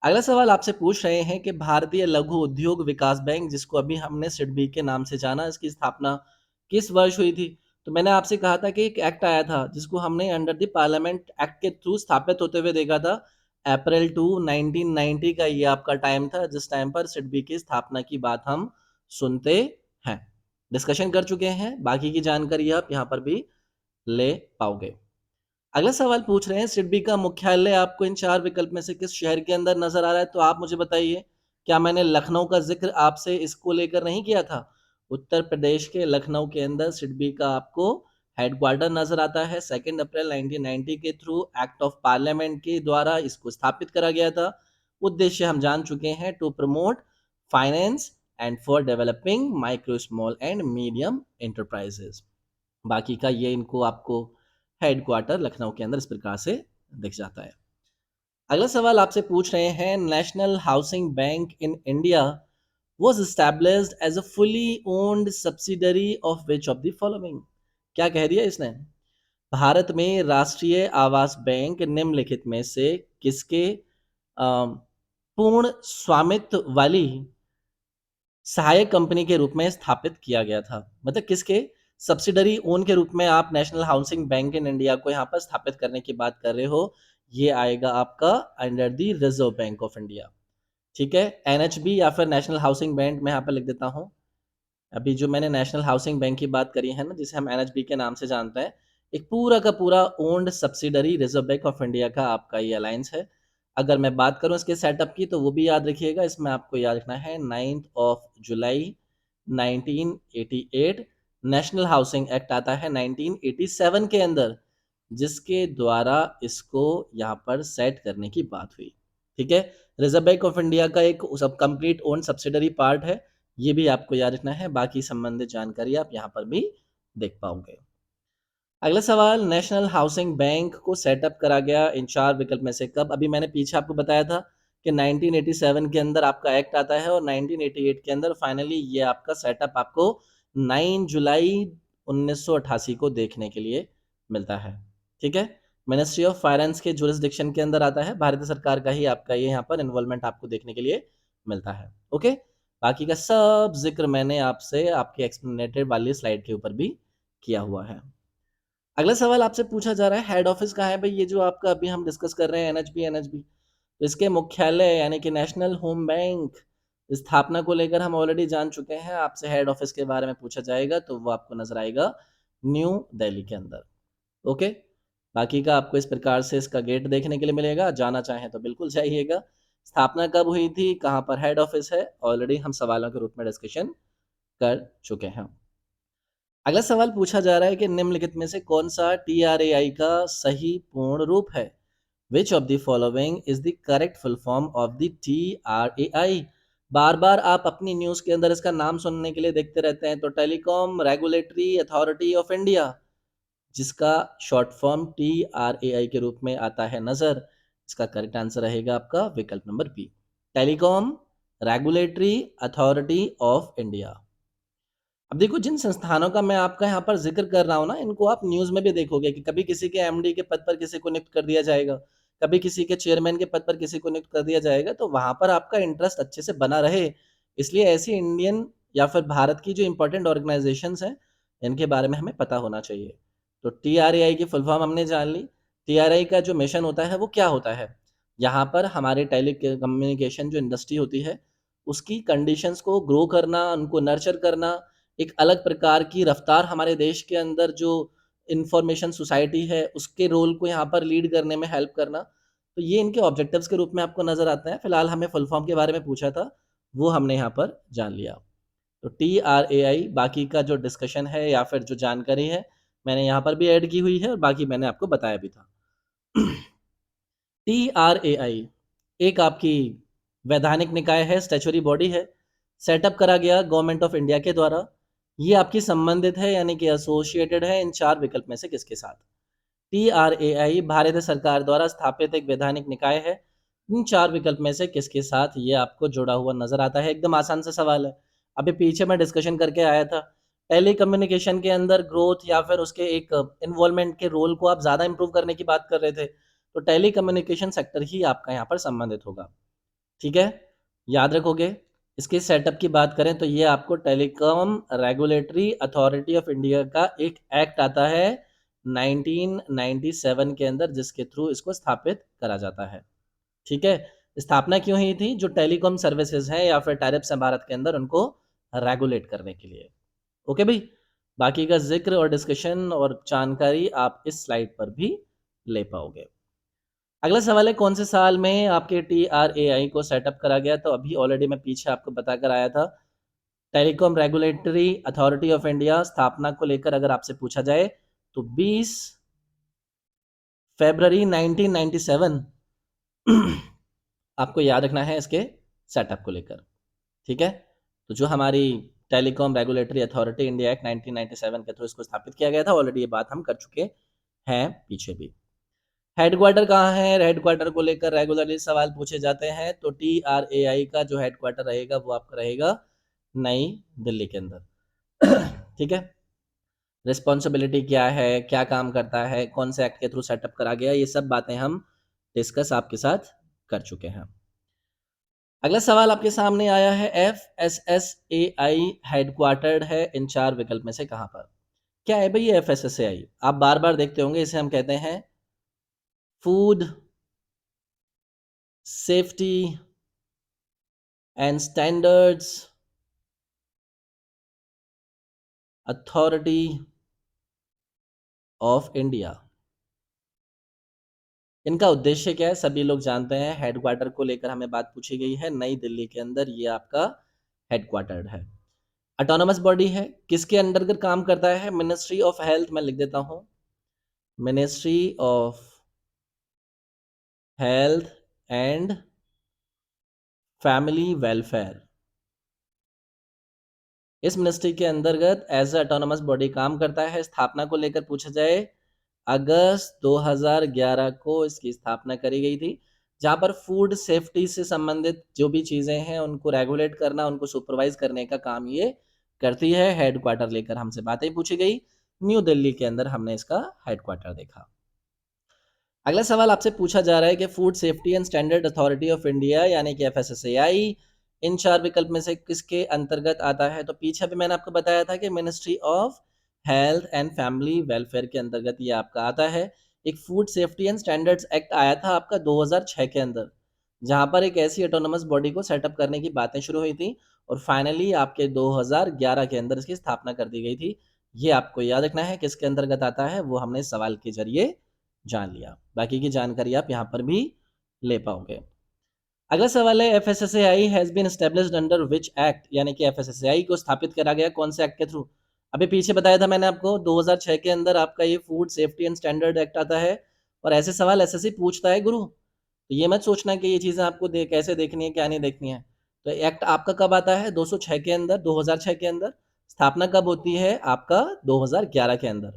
अगला सवाल आपसे पूछ रहे हैं कि भारतीय लघु उद्योग विकास बैंक, जिसको अभी हमने सिडबी के नाम से जाना, इसकी स्थापना किस वर्ष हुई थी? तो मैंने आपसे कहा था कि एक एक्ट आया था जिसको हमने अंडर द पार्लियामेंट एक्ट के थ्रू स्थापित होते हुए देखा था। अप्रैल 2 1990 का ये आपका टाइम था जिस टाइम पर सिडबी की स्थापना की बात हम सुनते हैं। डिस्कशन कर चुके हैं, बाकी की जानकारी आप यहाँ पर भी ले पाओगे। अगला सवाल पूछ रहे हैं, सिडबी का मुख्यालय आपको इन चार विकल्प में से किस शहर के अंदर नजर आ रहा है? तो आप मुझे बताइए, क्या मैंने लखनऊ का जिक्र आपसे इसको लेकर नहीं किया था? उत्तर प्रदेश के लखनऊ के अंदर सिडबी का आपको हेडक्वार्टर नजर आता है। 2 अप्रैल 1990 के थ्रू एक्ट ऑफ पार्लियामेंट के द्वारा इसको स्थापित करा गया था। उद्देश्य हम जान चुके हैं, to promote finance and for developing micro small and medium enterprises. बाकी का ये इनको आपको हेडक्वार्टर लखनऊ के अंदर इस प्रकार से दिख जाता है। अगला सवाल आपसे पूछ रहे हैं, national housing bank in India was established as a fully owned subsidiary of which of the following? क्या कह दिया इसने? भारत में राष्ट्रीय आवास बैंक निम्नलिखित में से किसके पूर्ण स्वामित्व वाली सहायक कंपनी के रूप में स्थापित किया गया था? मतलब किसके सब्सिडरी ओन के रूप में आप national housing bank in India को यहाँ पर स्थापित करने की बात कर रहे हो? ये आएगा आपका under the reserve bank of India. ठीक है, एनएचबी या फिर नेशनल हाउसिंग बैंक मैं यहाँ पर लिख देता हूँ। अभी जो मैंने नेशनल हाउसिंग बैंक की बात करी है ना, जिसे हम एनएचबी के नाम से जानते हैं, एक पूरा का पूरा owned subsidiary reserve bank of India का आपका ये अलायंस है। अगर मैं बात करूं इसके सेटअप की, तो वो भी याद रखिएगा। इसमें आपको याद रखना है 9 जुलाई 1988 नेशनल हाउसिंग एक्ट आता है 1987 के अंदर, जिसके द्वारा इसको यहाँ पर सेट करने की बात हुई। ठीक है, रिजर्व बैंक ऑफ इंडिया का एक सब कंप्लीट ओन सब्सिडरी पार्ट है, ये भी आपको याद रखना है। बाकी संबंधित जानकारी आप यहाँ पर भी देख पाओगे। अगला सवाल, नेशनल हाउसिंग बैंक को सेटअप करा गया इन चार विकल्प में से कब? अभी मैंने पीछे आपको बताया था कि 1987 के अंदर आपका एक्ट आता है और 1988 के अंदर फाइनली ये आपका सेटअप आपको 9 जुलाई 1988 को देखने के लिए मिलता है। ठीक है, मिनिस्ट्री ऑफ फाइनेंस के जुरिस्डिक्शन के अंदर आता है, भारत सरकार का ही आपका ये यहाँ पर इन्वॉल्वमेंट आपको देखने के लिए मिलता है। ओके, बाकी का सब जिक्र मैंने आपसे आपके एक्सप्लेनेटेड वाली स्लाइड के ऊपर भी किया हुआ है। अगला सवाल आपसे पूछा जा रहा है, हेड ऑफिस कहाँ है भाई? ये जो आपका अभी हम डिस्कस कर रहे हैं एनएचबी, तो इसके मुख्यालय यानी कि नेशनल होम बैंक स्थापना को लेकर हम ऑलरेडी जान चुके हैं। आपसे हेड ऑफिस के बारे में पूछा जाएगा तो वो आपको नजर आएगा न्यू दिल्ली के अंदर। ओके, बाकी का आपको इस प्रकार से इसका गेट देखने के लिए मिलेगा, जाना चाहें तो बिल्कुल जाइएगा। स्थापना कब हुई थी, कहाँ पर हेड ऑफिस है, ऑलरेडी हम सवालों के रूप में डिस्कशन कर चुके हैं। अगला सवाल पूछा जा रहा है कि निम्नलिखित में से कौन सा TRAI का सही पूर्ण रूप है? Which of the following is the correct full form of the TRAI? बार बार आप अपनी न्यूज के अंदर इसका नाम सुनने के लिए देखते रहते हैं, तो telecom regulatory authority of India, जिसका शॉर्ट फॉर्म TRAI के रूप में आता है नजर। इसका करेक्ट आंसर रहेगा आपका विकल्प number B, telecom regulatory authority of India. अब देखो, जिन संस्थानों का मैं आपका यहाँ पर जिक्र कर रहा हूँ ना, इनको आप न्यूज में भी देखोगे कि कभी किसी के एमडी के पद पर किसी को नियुक्त कर दिया जाएगा, कभी किसी के चेयरमैन के पद पर किसी को नियुक्त कर दिया जाएगा, तो वहां पर आपका इंटरेस्ट अच्छे से बना रहे, इसलिए ऐसी इंडियन या फिर भारत की जो इंपॉर्टेंट ऑर्गेनाइजेशंस हैं, इनके बारे में हमें पता होना चाहिए। तो TRAI की फुल फॉर्म हमने जान ली। TRAI का जो मिशन होता है वो क्या होता है? यहाँ पर हमारे टेली कम्युनिकेशन जो इंडस्ट्री होती है, उसकी कंडीशंस को ग्रो करना, उनको नर्चर करना, एक अलग प्रकार की रफ्तार हमारे देश के अंदर जो इंफॉर्मेशन सोसाइटी है उसके रोल को यहाँ पर लीड करने में हेल्प करना, तो ये इनके ऑब्जेक्टिव्स के रूप में आपको नजर आते हैं। फिलहाल हमें फुल फॉर्म के बारे में पूछा था, वो हमने यहाँ पर जान लिया। तो TRAI, बाकी का जो डिस्कशन है या फिर जो जानकारी है मैंने यहाँ पर भी ऐड की हुई है और बाकी मैंने आपको बताया भी था। TRAI एक आपकी वैधानिक निकाय है, स्टैच्यूटरी बॉडी है, सेटअप करा गया गवर्नमेंट ऑफ इंडिया के द्वारा। ये आपकी संबंधित है यानी कि एसोसिएटेड है इन चार विकल्प में से किसके साथ? TRAI भारत सरकार द्वारा स्थापित एक वैधानिक निकाय है, इन चार विकल्प में से किसके साथ ये आपको जुड़ा हुआ नजर आता है? एकदम आसान सा सवाल है, अभी पीछे मैं डिस्कशन करके आया था। टेली कम्युनिकेशन के अंदर ग्रोथ या फिर उसके एक इन्वॉल्वमेंट के रोल को आप ज़्यादा इंप्रूव करने की बात कर रहे थे, तो टेली कम्युनिकेशन सेक्टर ही आपका यहाँ पर संबंधित होगा। ठीक है, याद रखोगे। इसके सेटअप की बात करें तो ये आपको telecom regulatory authority of India का एक एक्ट आता है 1997 के अंदर, जिसके थ्रू इसको स्थापित करा जाता है। ठीक है, स्थापना क्यों हुई थी? जो टेलीकॉम सर्विसेज हैं या फिर टैरिफ्स हैं भारत के अंदर, उनको रेगुलेट करने के लिए। ओके भाई, बाकी का जिक्र और डिस्कशन और जानकारी आप इस स्लाइड पर भी ले पाओगे। अगला सवाल है, कौन से साल में आपके TRAI को सेटअप करा गया? तो अभी ऑलरेडी मैं पीछे आपको बताकर आया था। Telecom regulatory authority of India स्थापना को लेकर अगर आपसे पूछा जाए तो 20 फरवरी 1997 आपको याद रखना है इसके सेटअप को लेकर। ठीक है, तो जो हमारी telecom regulatory authority India act 1997 के थ्रू इसको स्थापित किया गया था, ऑलरेडी ये बात हम कर चुके हैं पीछे भी। हेडक्वार्टर कहाँ है? हेडक्वार्टर को लेकर रेगुलरली सवाल पूछे जाते हैं। तो TRAI का जो हेडक्वार्टर रहेगा वो आपका रहेगा नई दिल्ली के अंदर। ठीक है, रिस्पॉन्सिबिलिटी क्या है, क्या काम करता है, कौन से एक्ट के थ्रू सेटअप करा गया, ये सब बातें हम डिस्कस आपके साथ कर चुके हैं। अगला सवाल आपके सामने आया है, FSSAI हेडक्वार्टर्ड है इन चार विकल्प में से कहाँ पर? क्या है भाई ये FSSAI? आप बार बार देखते होंगे, इसे हम कहते हैं food safety and standards authority of India. इनका उद्देश्य क्या है सभी लोग जानते हैं। हेडक्वार्टर को लेकर हमें बात पूछी गई है, नई दिल्ली के अंदर ये आपका हेडक्वार्टर्ड है। ऑटोनोमस बॉडी है, किसके अंतर्गत काम करता है? मिनिस्ट्री ऑफ हेल्थ, मैं लिख देता हूं, ministry of health and family welfare. इस मिनिस्ट्री के अंतर्गत एज ऑटोनोमस बॉडी काम करता है। स्थापना को लेकर पूछा जाए, अगस्त 2011 को इसकी स्थापना करी गई थी, जहां पर फूड सेफ्टी से संबंधित जो भी चीजें हैं उनको रेगुलेट करना, उनको सुपरवाइज करने का काम ये करती है। हेडक्वार्टर लेकर हमसे बातें पूछी गई, न्यू दिल्ली के अंदर हमने इसका हेडक्वार्टर देखा। अगला सवाल आपसे पूछा जा रहा है कि food safety and standard authority of India यानी कि FSSAI इन चार विकल्प में से किसके अंतर्गत आता है? तो पीछे भी मैंने आपको बताया था कि ministry of health and family welfare के अंतर्गत ये आपका आता है। एक food safety and standards act आया था आपका 2006 के अंदर, जहां पर एक ऐसी ऑटोनोमस बॉडी को सेटअप करने की बातें शुरू हुई थी और फाइनली आपके 2011 के अंदर इसकी स्थापना कर दी गई थी। ये आपको याद रखना है किसके अंतर्गत आता है, वो हमने सवाल के जरिए जान लिया। बाकी की जानकारी आप यहाँ पर भी ले पाओगे। अगला सवाल है, FSSAI has been established under which act, यानी कि FSSAI को स्थापित करा गया कौन से एक्ट के थ्रू? अभी पीछे बताया था मैंने आपको, 2006 के अंदर आपका ये food safety and standard act आता है। और ऐसे सवाल SSC पूछता है गुरु, तो ये मत सोचना कि ये चीजें आपको कैसे देखनी है क्या नहीं देखनी है। तो एक्ट आपका कब आता है? 206 के अंदर, 2006 के अंदर। स्थापना कब होती है? आपका 2011 के अंदर।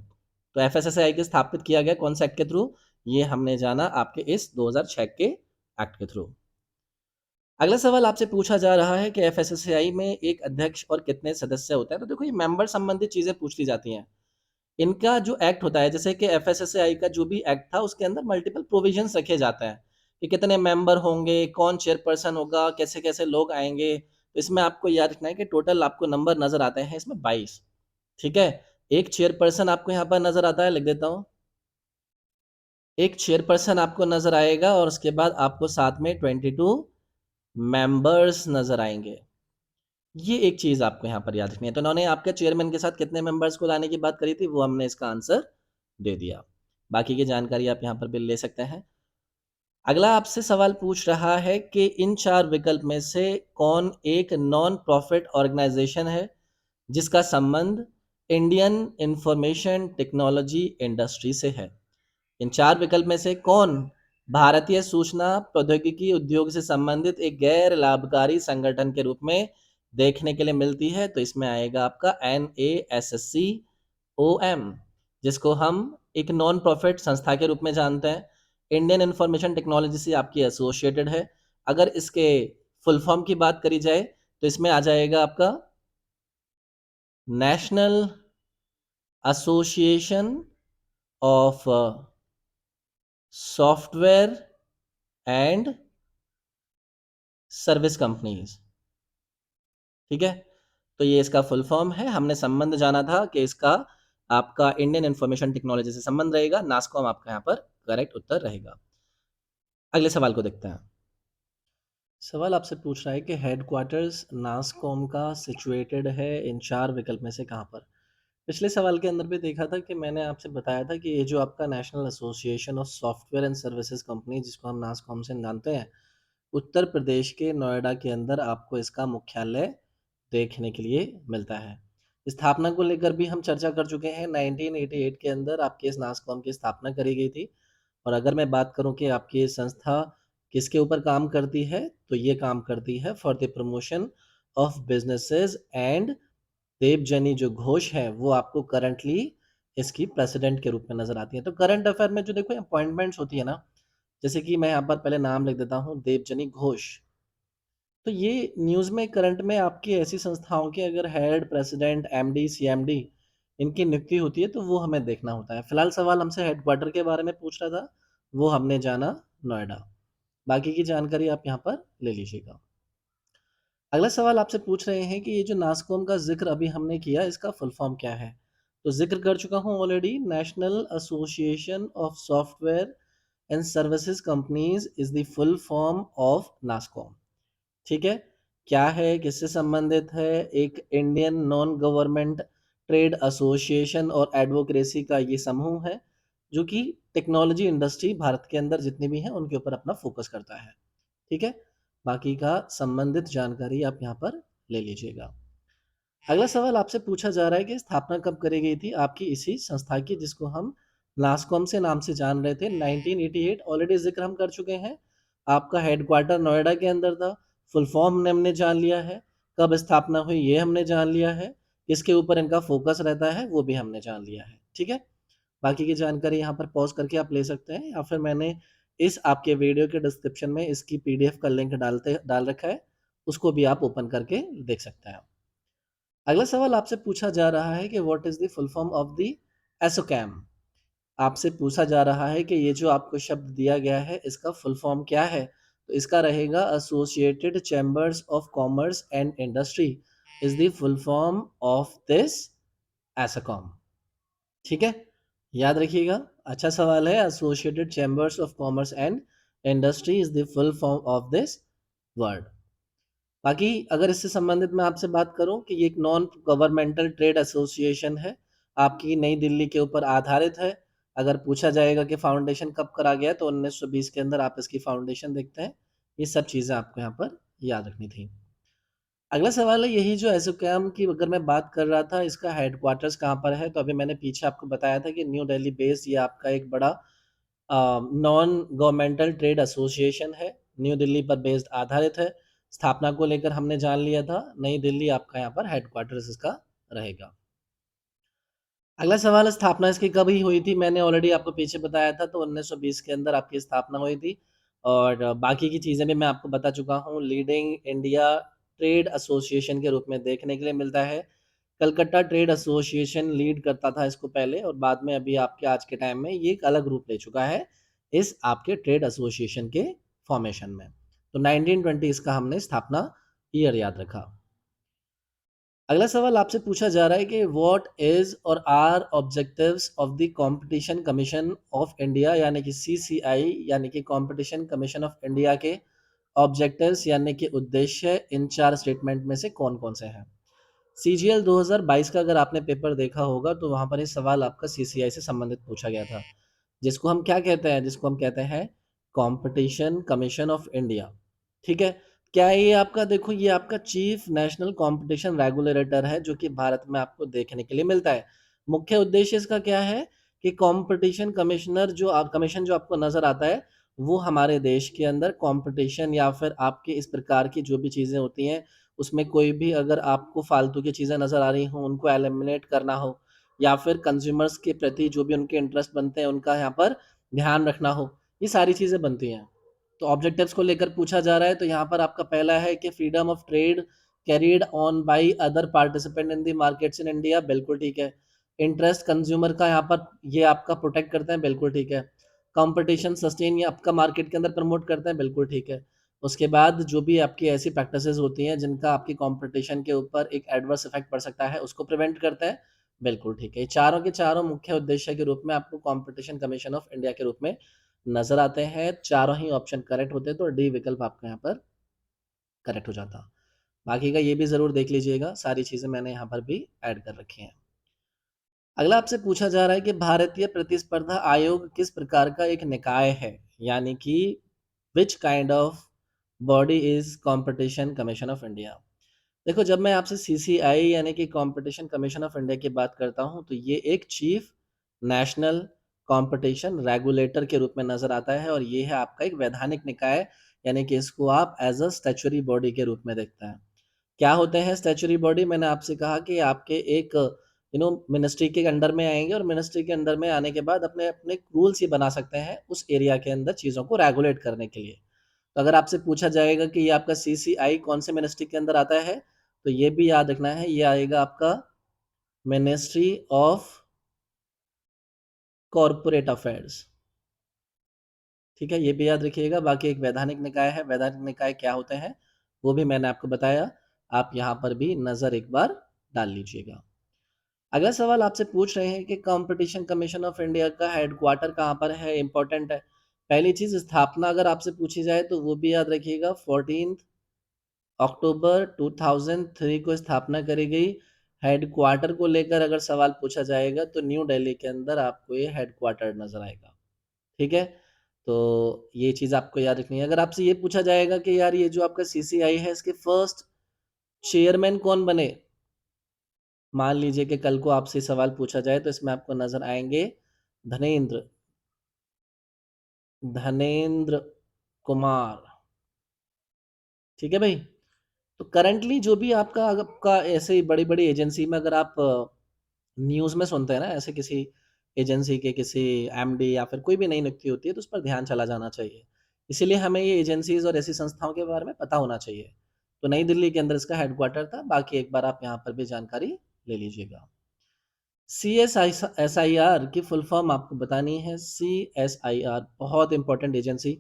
तो FSSAI को स्थापित किया गया कौन से एक्ट के थ्रू? ये हमने जाना आपके इस 2006 के एक्ट के थ्रू। अगला सवाल आपसे पूछा जा रहा है कि FSSAI में एक अध्यक्ष और कितने सदस्य होते हैं? तो देखो, ये मेंबर संबंधित चीजें पूछती जाती हैं। इनका जो एक्ट होता है, जैसे कि FSSAI का जो भी एक्ट था उसके अंदर मल्टीपल प्रोविजंस रखे जाते हैं कि कितने मेंबर होंगे, कौन चेयरपर्सन होगा, कैसे कैसे लोग आएंगे। तो इसमें आपको याद रखना है कि टोटल आपको नंबर नजर आते हैं इसमें 22। ठीक है, एक चेयरपर्सन आपको यहाँ पर नजर आता है, लिख देता हूँ। एक चेयरपर्सन आपको नजर आएगा और उसके बाद आपको साथ में 22 मेंबर्स नजर आएंगे। ये एक चीज आपको यहाँ पर याद रखनी है। तो उन्होंने आपके चेयरमैन के साथ कितने मेंबर्स को लाने की बात करी थी, वो हमने इसका आंसर दे दिया। बाकी की जानकारी आप यहाँ पर भी ले सकते हैं। अगला आपसे सवाल पूछ रहा है कि इन चार विकल्प में से कौन एक नॉन प्रॉफिट ऑर्गेनाइजेशन है जिसका संबंध इंडियन इंफॉर्मेशन टेक्नोलॉजी इंडस्ट्री से है? इन चार विकल्प में से कौन भारतीय सूचना प्रौद्योगिकी उद्योग से संबंधित एक गैर लाभकारी संगठन के रूप में देखने के लिए मिलती है? तो इसमें आएगा आपका NASSCOM, जिसको हम एक नॉन प्रॉफिट संस्था के रूप में जानते हैं। इंडियन इंफॉर्मेशन टेक्नोलॉजी से आपकी एसोसिएटेड है। अगर इसके फुल फॉर्म की बात करी जाए तो इसमें आ जाएगा आपका national association of software and service companies, ठीक है? तो ये इसका फुल फॉर्म है। हमने संबंध जाना था कि इसका आपका इंडियन इन्फॉर्मेशन टेक्नोलॉजी से संबंध रहेगा, नासकॉम आपका यहाँ पर करेक्ट उत्तर रहेगा। अगले सवाल को देखते हैं। सवाल आपसे पूछ रहा है कि हेडक्वार्टर्स नासकॉम का सिचुएटेड है इन 4 विकल्प में से कहाँ पर? पिछले सवाल के अंदर भी देखा था कि मैंने आपसे बताया था कि ये जो आपका national association of software and services company जिसको हम नासकॉम से जानते हैं, उत्तर प्रदेश के नोएडा के अंदर आपको इसका मुख्यालय देखने के लिए मिलता है। स्थापना को लेकर भी हम चर्चा कर चुके हैं। 1988 के अंदर आपकी इस नासकॉम की स्थापना करी गई थी। और अगर मैं बात करूं कि आपकी ये संस्था किसके ऊपर काम करती है, तो ये काम करती है for the promotion of businesses and देवजनी जो घोष है वो आपको करंटली इसकी प्रेसिडेंट के रूप में नजर आती है। तो करंट अफेयर में जो देखो अपॉइंटमेंट्स होती है ना, जैसे कि मैं यहाँ पर पहले नाम लिख देता हूँ, देवजनी घोष। तो ये न्यूज़ में करंट में आपकी ऐसी संस्थाओं के अगर हेड, प्रेसिडेंट, एमडी, सीएमडी इनकी नियुक्ति होती है तो वो हमें देखना होता है। फिलहाल सवाल हमसे हेडक्वार्टर के बारे में पूछ रहा था, वो हमने जाना नोएडा। बाकी की जानकारी आप यहाँ पर ले लीजिएगा। अगला सवाल आपसे पूछ रहे हैं कि ये जो नासकॉम का जिक्र अभी हमने किया इसका फुल फॉर्म क्या है? तो जिक्र कर चुका हूँ already, national association of software and services companies is the full form of NASSCOM. ठीक है? क्या है, किससे संबंधित है? एक Indian non government trade association और एडवोकेसी का ये समूह है जो कि टेक्नोलॉजी इंडस्ट्री भारत के अंदर जितनी भी है उनके ऊपर अपना फोकस करता है। ठीक है? बाकी का संबंधित जानकारी आप यहाँ पर ले लीजिएगा। अगला सवाल आपसे पूछा जा रहा है कि स्थापना कब करी गई थी आपकी इसी संस्था की जिसको हम नासकॉम से नाम से जान रहे थे। 1988 ऑलरेडी जिक्र हम कर चुके हैं। आपका हेडक्वार्टर नोएडा के अंदर था। फुल फॉर्म हमने जान लिया है। कब स्थापना हुई ये हमने जान लिया है। किसके ऊपर इनका फोकस रहता है वो भी हमने जान लिया है। ठीक है? बाकी की जानकारी यहाँ पर पॉज करके आप ले सकते हैं, या फिर मैंने इस आपके वीडियो के डिस्क्रिप्शन में इसकी पीडीएफ का लिंक डाल रखा है, उसको भी आप ओपन करके देख सकते हैं। अगला सवाल आपसे पूछा जा रहा है कि what is the full form of the ASSOCHAM. आपसे पूछा जा रहा है कि ये जो आपको शब्द दिया गया है इसका फुल फॉर्म क्या है? तो इसका रहेगा Associated Chambers of Commerce and Industry is the full form of this ASSOCHAM. ठीक है? याद रखिएगा, अच्छा सवाल है। Associated Chambers of Commerce and Industry is the full form of this word. बाकी अगर इससे संबंधित मैं आपसे बात करूं कि ये एक नॉन गवर्नमेंटल ट्रेड एसोसिएशन है, आपकी नई दिल्ली के ऊपर आधारित है। अगर पूछा जाएगा कि फाउंडेशन कब करा गया तो 1920 के अंदर आप इसकी फाउंडेशन देखते हैं। ये सब चीज़ें आपको यहाँ पर याद रखनी थी। अगला सवाल है, यही जो एसोकैम की अगर मैं बात कर रहा था इसका हेडक्वार्टर्स कहाँ पर है, तो अभी मैंने पीछे आपको बताया था कि न्यू दिल्ली बेस्ड ये आपका एक बड़ा नॉन गवर्नमेंटल ट्रेड एसोसिएशन है, न्यू दिल्ली पर बेस्ड आधारित है। स्थापना को लेकर हमने जान लिया था, नई दिल्ली आपका यहाँ पर हेडक्वार्टर्स इसका रहेगा। अगला सवाल है, स्थापना इसकी कब ही हुई थी? मैंने ऑलरेडी आपको पीछे बताया था, तो 1920 के अंदर आपकी स्थापना हुई थी। और बाकी की चीज़ें भी मैं आपको बता चुका हूँ। लीडिंग इंडिया ट्रेड एसोसिएशन के रूप में देखने के लिए मिलता है। कलकत्ता ट्रेड एसोसिएशन लीड करता था इसको पहले, और बाद में अभी आपके आज के टाइम में ये एक अलग रूप ले चुका है इस आपके ट्रेड एसोसिएशन के फॉर्मेशन में। तो 1920 इसका हमने स्थापना ईयर याद रखा। अगला सवाल आपसे पूछा जा रहा है कि व्हाट इज और are objectives of the competition commission of India, यानी कि सीसीआई यानी कि कंपटीशन कमीशन ऑफ इंडिया के ऑब्जेक्टिव्स यानी कि उद्देश्य इन 4 स्टेटमेंट में से कौन-कौन से हैं? सीजीएल 2022 का अगर आपने पेपर देखा होगा तो वहाँ पर ये सवाल आपका सीसीआई से संबंधित पूछा गया था। जिसको हम क्या कहते हैं? जिसको हम कहते हैं कंपटीशन कमीशन ऑफ इंडिया। ठीक है? क्या है ये आपका? देखो, ये आपका चीफ नेशनल कंपटीशन रेगुलेटर है जो कि भारत में आपको देखने के लिए मिलता है। मुख्य उद्देश्य इसका क्या है कि कंपटीशन कमिश्नर जो आप कमीशन जो आपको नज़र आता है, वो हमारे देश के अंदर कंपटीशन या फिर आपके इस प्रकार की जो भी चीज़ें होती हैं, उसमें कोई भी अगर आपको फालतू की चीज़ें नज़र आ रही हों, उनको एलिमिनेट करना हो, या फिर कंज्यूमर्स के प्रति जो भी उनके इंटरेस्ट बनते हैं, उनका यहाँ पर ध्यान रखना हो, ये सारी चीज़ें बनती हैं। तो ऑब्जेक्टिव्स को लेकर पूछा जा रहा है, तो यहाँ पर आपका पहला है कि freedom of trade carried on by other participant in the markets in India, बिल्कुल ठीक है। इंटरेस्ट कंज्यूमर का यहाँ पर ये आपका प्रोटेक्ट करते हैं, बिल्कुल ठीक है। कंपटीशन सस्टेन ये आपका मार्केट के अंदर प्रमोट करते हैं, बिल्कुल ठीक है। उसके बाद जो भी आपकी ऐसी प्रैक्टिसेज़ होती हैं जिनका आपकी कॉम्पिटिशन के ऊपर एक एडवर्स इफ़ेक्ट पड़ सकता है, उसको प्रिवेंट करता है। बिल्कुल ठीक है। ये चारों के चारों मुख्य उद्देश्य के रूप में आपको कॉम्पिटिशन कमीशन ऑफ इंडिया के रूप में नज़र आते हैं। चारों ही ऑप्शन करेक्ट होते हैं, तो डी विकल्प आपका यहाँ पर करेक्ट हो जाता। बाकी का ये भी ज़रूर देख लीजिएगा, सारी चीज़ें मैंने यहाँ पर भी ऐड कर रखी हैं। अगला आपसे पूछा जा रहा है कि भारतीय प्रतिस्पर्धा आयोग किस प्रकार का एक निकाय है? यानी कि which kind of body is competition commission of India? देखो, जब मैं आपसे सीसीआई यानी कि कॉम्पिटिशन कमीशन ऑफ इंडिया की बात करता हूँ, तो ये एक चीफ नेशनल कॉम्पिटिशन रेगुलेटर के रूप में नज़र आता है और ये है आपका एक वैधानिक निकाय, यानी कि इसको आप एज़ अ स्टैट्यूटरी बॉडी के रूप में देखते हैं। क्या होते हैं स्टैट्यूटरी बॉडी? मैंने आपसे कहा कि आपके एक मिनिस्ट्री के अंडर में आएँगे और मिनिस्ट्री के अंडर में आने के बाद अपने-अपने रूल्स ये बना सकते हैं उस एरिया के अंदर चीज़ों को रेगुलेट करने के लिए। तो अगर आपसे पूछा जाएगा कि ये आपका सीसीआई कौन से मिनिस्ट्री के अंदर आता है, तो ये भी याद रखना है, ये आएगा आपका मिनिस्ट्री ऑफ कॉर्पोरेट अफेयर्स। ठीक है? ये भी याद रखिएगा। बाकी एक वैधानिक निकाय है, वैधानिक निकाय क्या होते हैं, वो भी मैंने आपको बताया। आप यहाँ पर भी नज़र एक बार डाल लीजिएगा। अगला सवाल आपसे पूछ रहे हैं कि कॉम्पिटिशन कमीशन ऑफ इंडिया का हेडक्वार्टर कहाँ पर है, इम्पोर्टेंट है। पहली चीज़, स्थापना अगर आपसे पूछी जाए तो वो भी याद रखिएगा, 14 अक्टूबर 2003 को स्थापना करी गई। हेडक्वार्टर को लेकर अगर सवाल पूछा जाएगा तो न्यू दिल्ली के अंदर आपको ये हेडक्वार्टर नज़र आएगा। ठीक है? तो ये चीज़ आपको याद रखनी है। अगर आपसे ये पूछा जाएगा कि यार ये जो आपका सीसीआई है इसके फर्स्ट चेयरमैन कौन बने? मान लीजिए कि कल को आपसे सवाल पूछा जाए तो इसमें आपको नज़र आएँगे धनेंद्र धनेंद्र कुमार। ठीक है भाई? तो करंटली जो भी आपका ऐसे बड़ी-बड़ी एजेंसी में अगर आप न्यूज़ में सुनते हैं ना, ऐसे किसी एजेंसी के किसी एमडी या फिर कोई भी नई नियुक्ति होती है तो उस पर ध्यान चला जाना चाहिए। इसीलिए हमें ये एजेंसीज़ और ऐसी संस्थाओं के बारे में पता होना चाहिए। तो नई दिल्ली के अंदर इसका हेडक्वार्टर था, बाकी एक बार आप यहाँ पर भी जानकारी ले लीजिएगा। सीएसआईआर की फुल फॉर्म आपको बतानी है। सीएसआईआर बहुत इंपॉर्टेंट एजेंसी,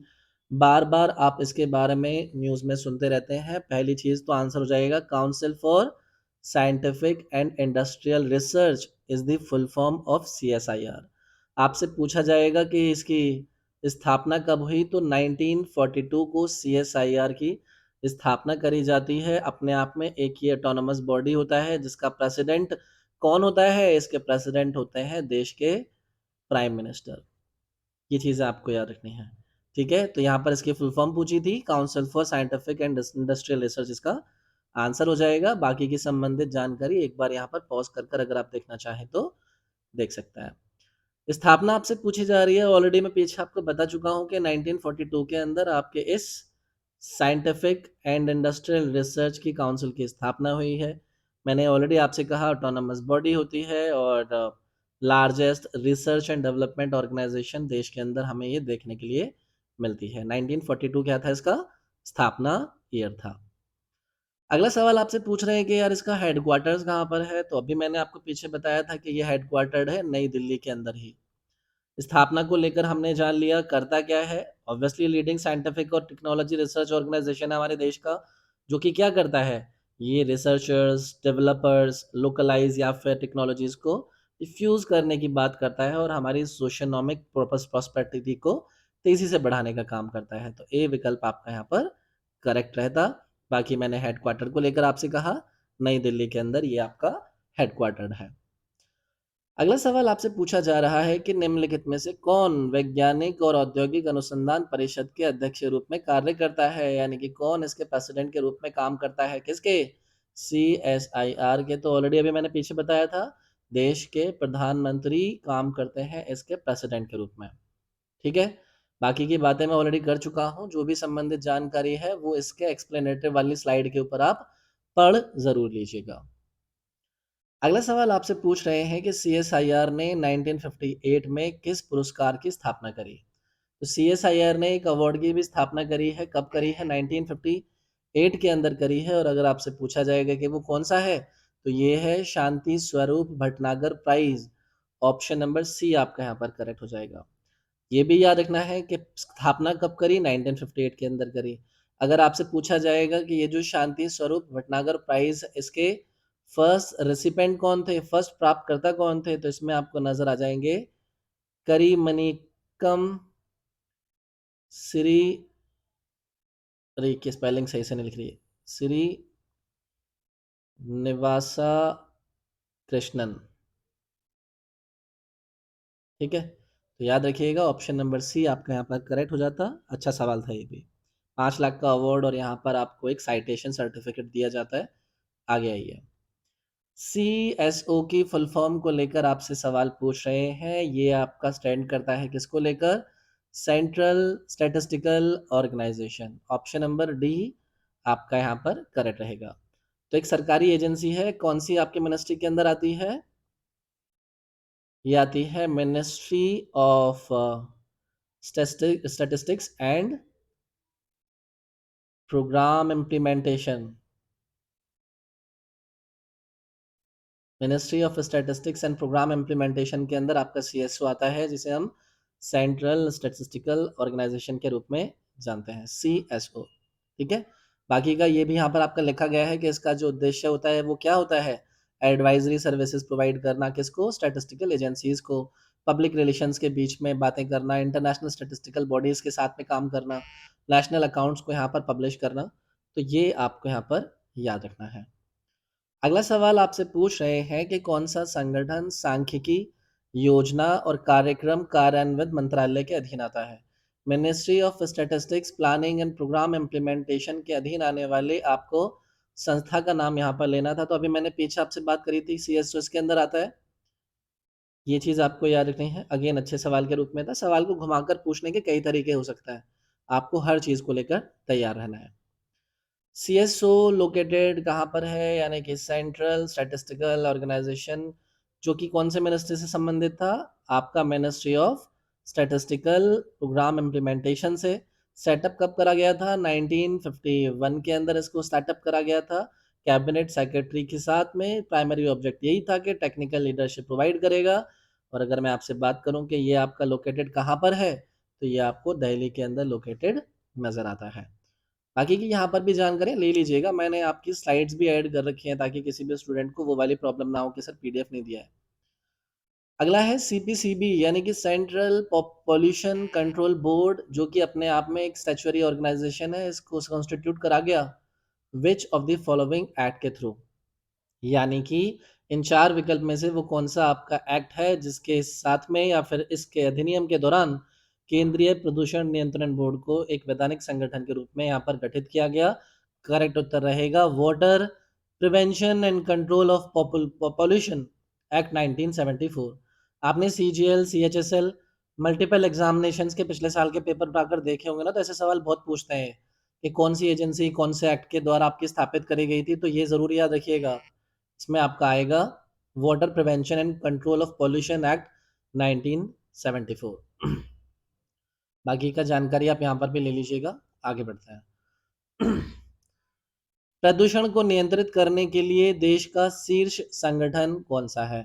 बार बार आप इसके बारे में न्यूज़ में सुनते रहते हैं। पहली चीज़ तो आंसर हो जाएगा, council for scientific and industrial research is the full form of CSIR. आपसे पूछा जाएगा कि इसकी स्थापना कब हुई, तो 1942 को सीएसआईआर की स्थापना करी जाती है। अपने आप में एक ही ऑटोनोमस बॉडी होता है जिसका प्रेसिडेंट कौन होता है? इसके प्रेसिडेंट होते हैं देश के प्राइम मिनिस्टर। ये चीज़ें आपको याद रखनी है। ठीक है? तो यहाँ पर इसकी फुल फॉर्म पूछी थी, council for scientific and industrial research इसका आंसर हो जाएगा। बाकी की संबंधित जानकारी एक बार यहाँ पर पॉज़ कर अगर आप देखना चाहें तो देख सकते हैं। स्थापना आपसे पूछी जा रही है, ऑलरेडी मैं पीछे आपको बता चुका हूँ कि 1942 के अंदर आपके इस साइंटिफिक एंड इंडस्ट्रियल रिसर्च की काउंसिल की स्थापना हुई है। मैंने ऑलरेडी आपसे कहा ऑटोनोमस बॉडी होती है और largest research and development organisation देश के अंदर हमें ये देखने के लिए मिलती है। 1942 क्या था इसका स्थापना ईयर था। अगला सवाल आपसे पूछ रहे हैं कि यार इसका हेडक्वार्टर्स कहाँ पर है, तो अभी मैंने आपको पीछे बताया था कि ये हेडक्वार्टर्ड है नई दिल्ली के अंदर ही। स्थापना को लेकर हमने जान लिया, करता क्या है? ऑब्वियसली लीडिंग साइंटिफिक और टेक्नोलॉजी रिसर्च ऑर्गेनाइजेशन है हमारे देश का, जो कि क्या करता है? ये रिसर्चर्स, डेवलपर्स, लोकलाइज़ या फिर टेक्नोलॉजीज़ को डिफ्यूज़ करने की बात करता है और हमारी सोशियोनॉमिक प्रॉस्पेरिटी को तेज़ी से बढ़ाने का काम करता है। तो ए विकल्प आपका यहाँ पर करेक्ट रहता। बाकी मैंने हेडक्वार्टर को लेकर आपसे कहा, नई दिल्ली के अंदर ये आपका हेडक्वार्टर्ड है। अगला सवाल आपसे पूछा जा रहा है कि निम्नलिखित में से कौन वैज्ञानिक और औद्योगिक अनुसंधान परिषद के अध्यक्ष के रूप में कार्य करता है, यानी कि कौन इसके प्रेसिडेंट के रूप में काम करता है, किसके? सीएसआईआर के। तो ऑलरेडी अभी मैंने पीछे बताया था, देश के प्रधानमंत्री काम करते हैं इसके प्रेसिडेंट के रूप में। ठीक है? बाकी की बातें मैं ऑलरेडी कर चुका हूँ, जो भी संबंधित जानकारी है वो इसके एक्सप्लेनेटरी वाली स्लाइड के ऊपर आप पढ़ ज़रूर लीजिएगा। अगला सवाल आपसे पूछ रहे हैं कि सीएसआईआर ने 1958 में किस पुरस्कार की स्थापना करी? तो सीएसआईआर ने एक अवार्ड की भी स्थापना करी है। कब करी है? 1958 के अंदर करी है और अगर आपसे पूछा जाएगा कि वो कौन सा है, तो ये है Shanti Swarup Bhatnagar prize. Option number C आपका यहाँ पर करेक्ट हो जाएगा। ये भी याद रखना है कि स्थापना कब करी? 1958 के अंदर करी। अगर आपसे पूछा जाएगा कि ये जो शांति स्वरूप भटनागर प्राइज, इसके फर्स्ट रेसिपेंट कौन थे, फर्स्ट प्राप्तकर्ता कौन थे, तो इसमें आपको नजर आ जाएंगे करीमनिकम श्री, अरे की स्पेलिंग सही से नहीं लिख रही है, श्री निवासा कृष्णन। ठीक है, तो याद रखिएगा ऑप्शन नंबर सी आपका यहाँ पर करेक्ट हो जाता। अच्छा सवाल था ये भी। 5 लाख का अवार्ड और यहाँ पर आपको एक साइटेशन सर्टिफिकेट दिया जाता है। आगे आइए। CSO की फुल फॉर्म को लेकर आपसे सवाल पूछ रहे हैं, ये आपका स्टैंड करता है किसको लेकर, central statistical organisation. Option number D आपका यहाँ पर करेक्ट रहेगा। तो एक सरकारी एजेंसी है, कौन सी आपके मिनिस्ट्री के अंदर आती है, ये आती है ministry of statistics and programme implementation. Ministry of statistics and programme implementation के अंदर आपका CSO आता है, जिसे हम सेंट्रल स्टैटिस्टिकल ऑर्गेनाइजेशन के रूप में जानते हैं, CSO। ठीक है, बाकी का ये भी यहाँ पर आपका लिखा गया है कि इसका जो उद्देश्य होता है वो क्या होता है, एडवाइजरी सर्विसेज प्रोवाइड करना, किसको, स्टैटिस्टिकल एजेंसीज को, पब्लिक रिलेशंस के बीच में बातें करना, इंटरनेशनल स्टैटिस्टिकल बॉडीज के साथ में काम करना, नेशनल अकाउंट्स को यहाँ पर पब्लिश करना। तो ये आपको यहाँ पर याद रखना है। अगला सवाल आपसे पूछ रहे हैं कि कौन सा संगठन सांख्यिकी योजना और कार्यक्रम कार्यान्वित मंत्रालय के अधीन आता है। Ministry of statistics planning and programme implementation के अधीन आने वाले आपको संस्था का नाम यहाँ पर लेना था। तो अभी मैंने पीछे आपसे बात करी थी, CSO इसके अंदर आता है। ये चीज आपको याद रखनी है। अगेन अच्छे सवाल के रूप में था, सवाल को घुमाकर पूछने के कई तरीके हो सकता है, आपको हर चीज को लेकर तैयार रहना है। CSO लोकेटेड कहाँ पर है, यानी कि सेंट्रल स्टैटिस्टिकल ऑर्गेनाइजेशन, जो कि कौन से मिनिस्ट्री से संबंधित था, आपका ministry of statistical programme implementation से। सेटअप कब करा गया था, 1951 के अंदर इसको सेटअप करा गया था, कैबिनेट सेक्रेटरी के साथ में। प्राइमरी ऑब्जेक्ट यही था कि टेक्निकल लीडरशिप प्रोवाइड करेगा। और अगर मैं आपसे बात करूं कि ये आपका लोकेटेड कहाँ पर है, तो ये आपको दिल्ली के अंदर लोकेटेड नजर आता है। बाकी की यहाँ पर भी जानकारी ले लीजिएगा, मैंने आपकी स्लाइड्स भी ऐड कर रखी हैं ताकि किसी भी स्टूडेंट को वो वाली प्रॉब्लम ना हो कि सर PDF नहीं दिया है। अगला है CPCB, यानी कि सेंट्रल पॉल्यूशन कंट्रोल बोर्ड, जो कि अपने आप में एक स्टैट्यूटरी ऑर्गेनाइजेशन है। इसको कॉन्स्टिट्यूट करा गया विच ऑफ द फॉलोइंग एक्ट के थ्रू, यानी कि इन 4 विकल्प में से वो कौन सा आपका एक्ट है जिसके साथ में या फिर इसके अधिनियम के दौरान केंद्रीय प्रदूषण नियंत्रण बोर्ड को एक वैधानिक संगठन के रूप में यहाँ पर गठित किया गया। करेक्ट उत्तर रहेगा water prevention and control of pollution act 1974। आपने CGL CHSL मल्टीपल एग्जामिनेशंस के पिछले साल के पेपर उठाकर देखे होंगे ना, तो ऐसे सवाल बहुत पूछते हैं कि कौन सी एजेंसी कौन से एक्ट के द्वारा आपकी स्थापित करी गई थी। तो ये जरूर याद रखिएगा, इसमें आपका आएगा water prevention and control of pollution act 1974। बाकी का जानकारी आप यहाँ पर भी ले लीजिएगा। आगे बढ़ते हैं। प्रदूषण को नियंत्रित करने के लिए देश का शीर्ष संगठन कौन सा है,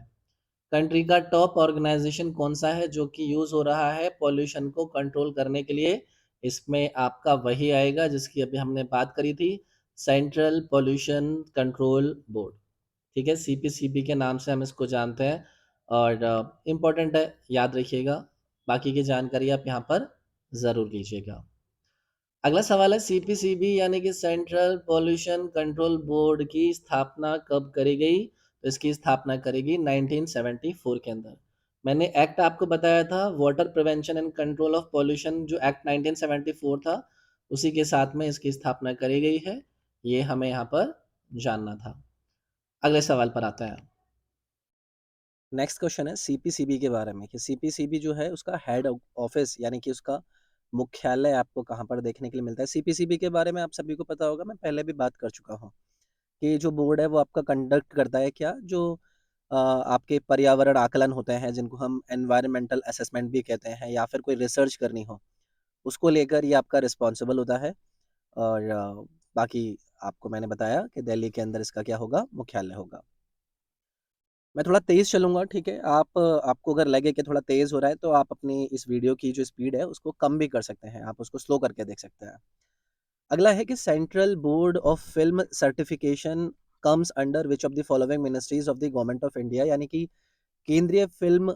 कंट्री का टॉप ऑर्गेनाइजेशन कौन सा है जो कि यूज हो रहा है पॉल्यूशन को कंट्रोल करने के लिए। इसमें आपका वही आएगा जिसकी अभी हमने बात करी थी, सेंट्रल पॉल्यूशन कंट्रोल बोर्ड। ठीक है, CPCB के नाम से हम इसको जानते हैं और इम्पोर्टेंट है, याद रखिएगा। बाकी की जानकारी आप यहाँ पर ज़रूर लीजिएगा। अगला सवाल है CPCB यानी कि सेंट्रल पॉल्यूशन कंट्रोल बोर्ड की स्थापना कब करी गई, तो इसकी स्थापना करेगी 1974 के अंदर। मैंने एक्ट आपको बताया था water prevention and control of pollution, जो एक्ट 1974 था, उसी के साथ में इसकी स्थापना करी गई है। ये हमें यहाँ पर जानना था। अगले सवाल पर आता है। नेक्स्ट क्वेश्चन है CPCB के बारे में कि CPCB जो है उसका हेड ऑफिस यानी कि उसका मुख्यालय आपको कहाँ पर देखने के लिए मिलता है। CPCB के बारे में आप सभी को पता होगा, मैं पहले भी बात कर चुका हूँ कि जो बोर्ड है वो आपका कंडक्ट करता है क्या, जो आपके पर्यावरण आकलन होते हैं जिनको हम एनवायरमेंटल असेसमेंट भी कहते हैं, या फिर कोई रिसर्च करनी हो उसको लेकर ये आपका रिस्पॉन्सिबल होता है। और बाकी आपको मैंने बताया कि दिल्ली के अंदर इसका क्या होगा, मुख्यालय होगा। मैं थोड़ा तेज़ चलूँगा, ठीक है। आपको अगर लगे कि थोड़ा तेज़ हो रहा है तो आप अपनी इस वीडियो की जो स्पीड है उसको कम भी कर सकते हैं, आप उसको स्लो करके देख सकते हैं। अगला है कि central board of film certification comes under which of the following ministries of the government of India, यानी कि केंद्रीय फिल्म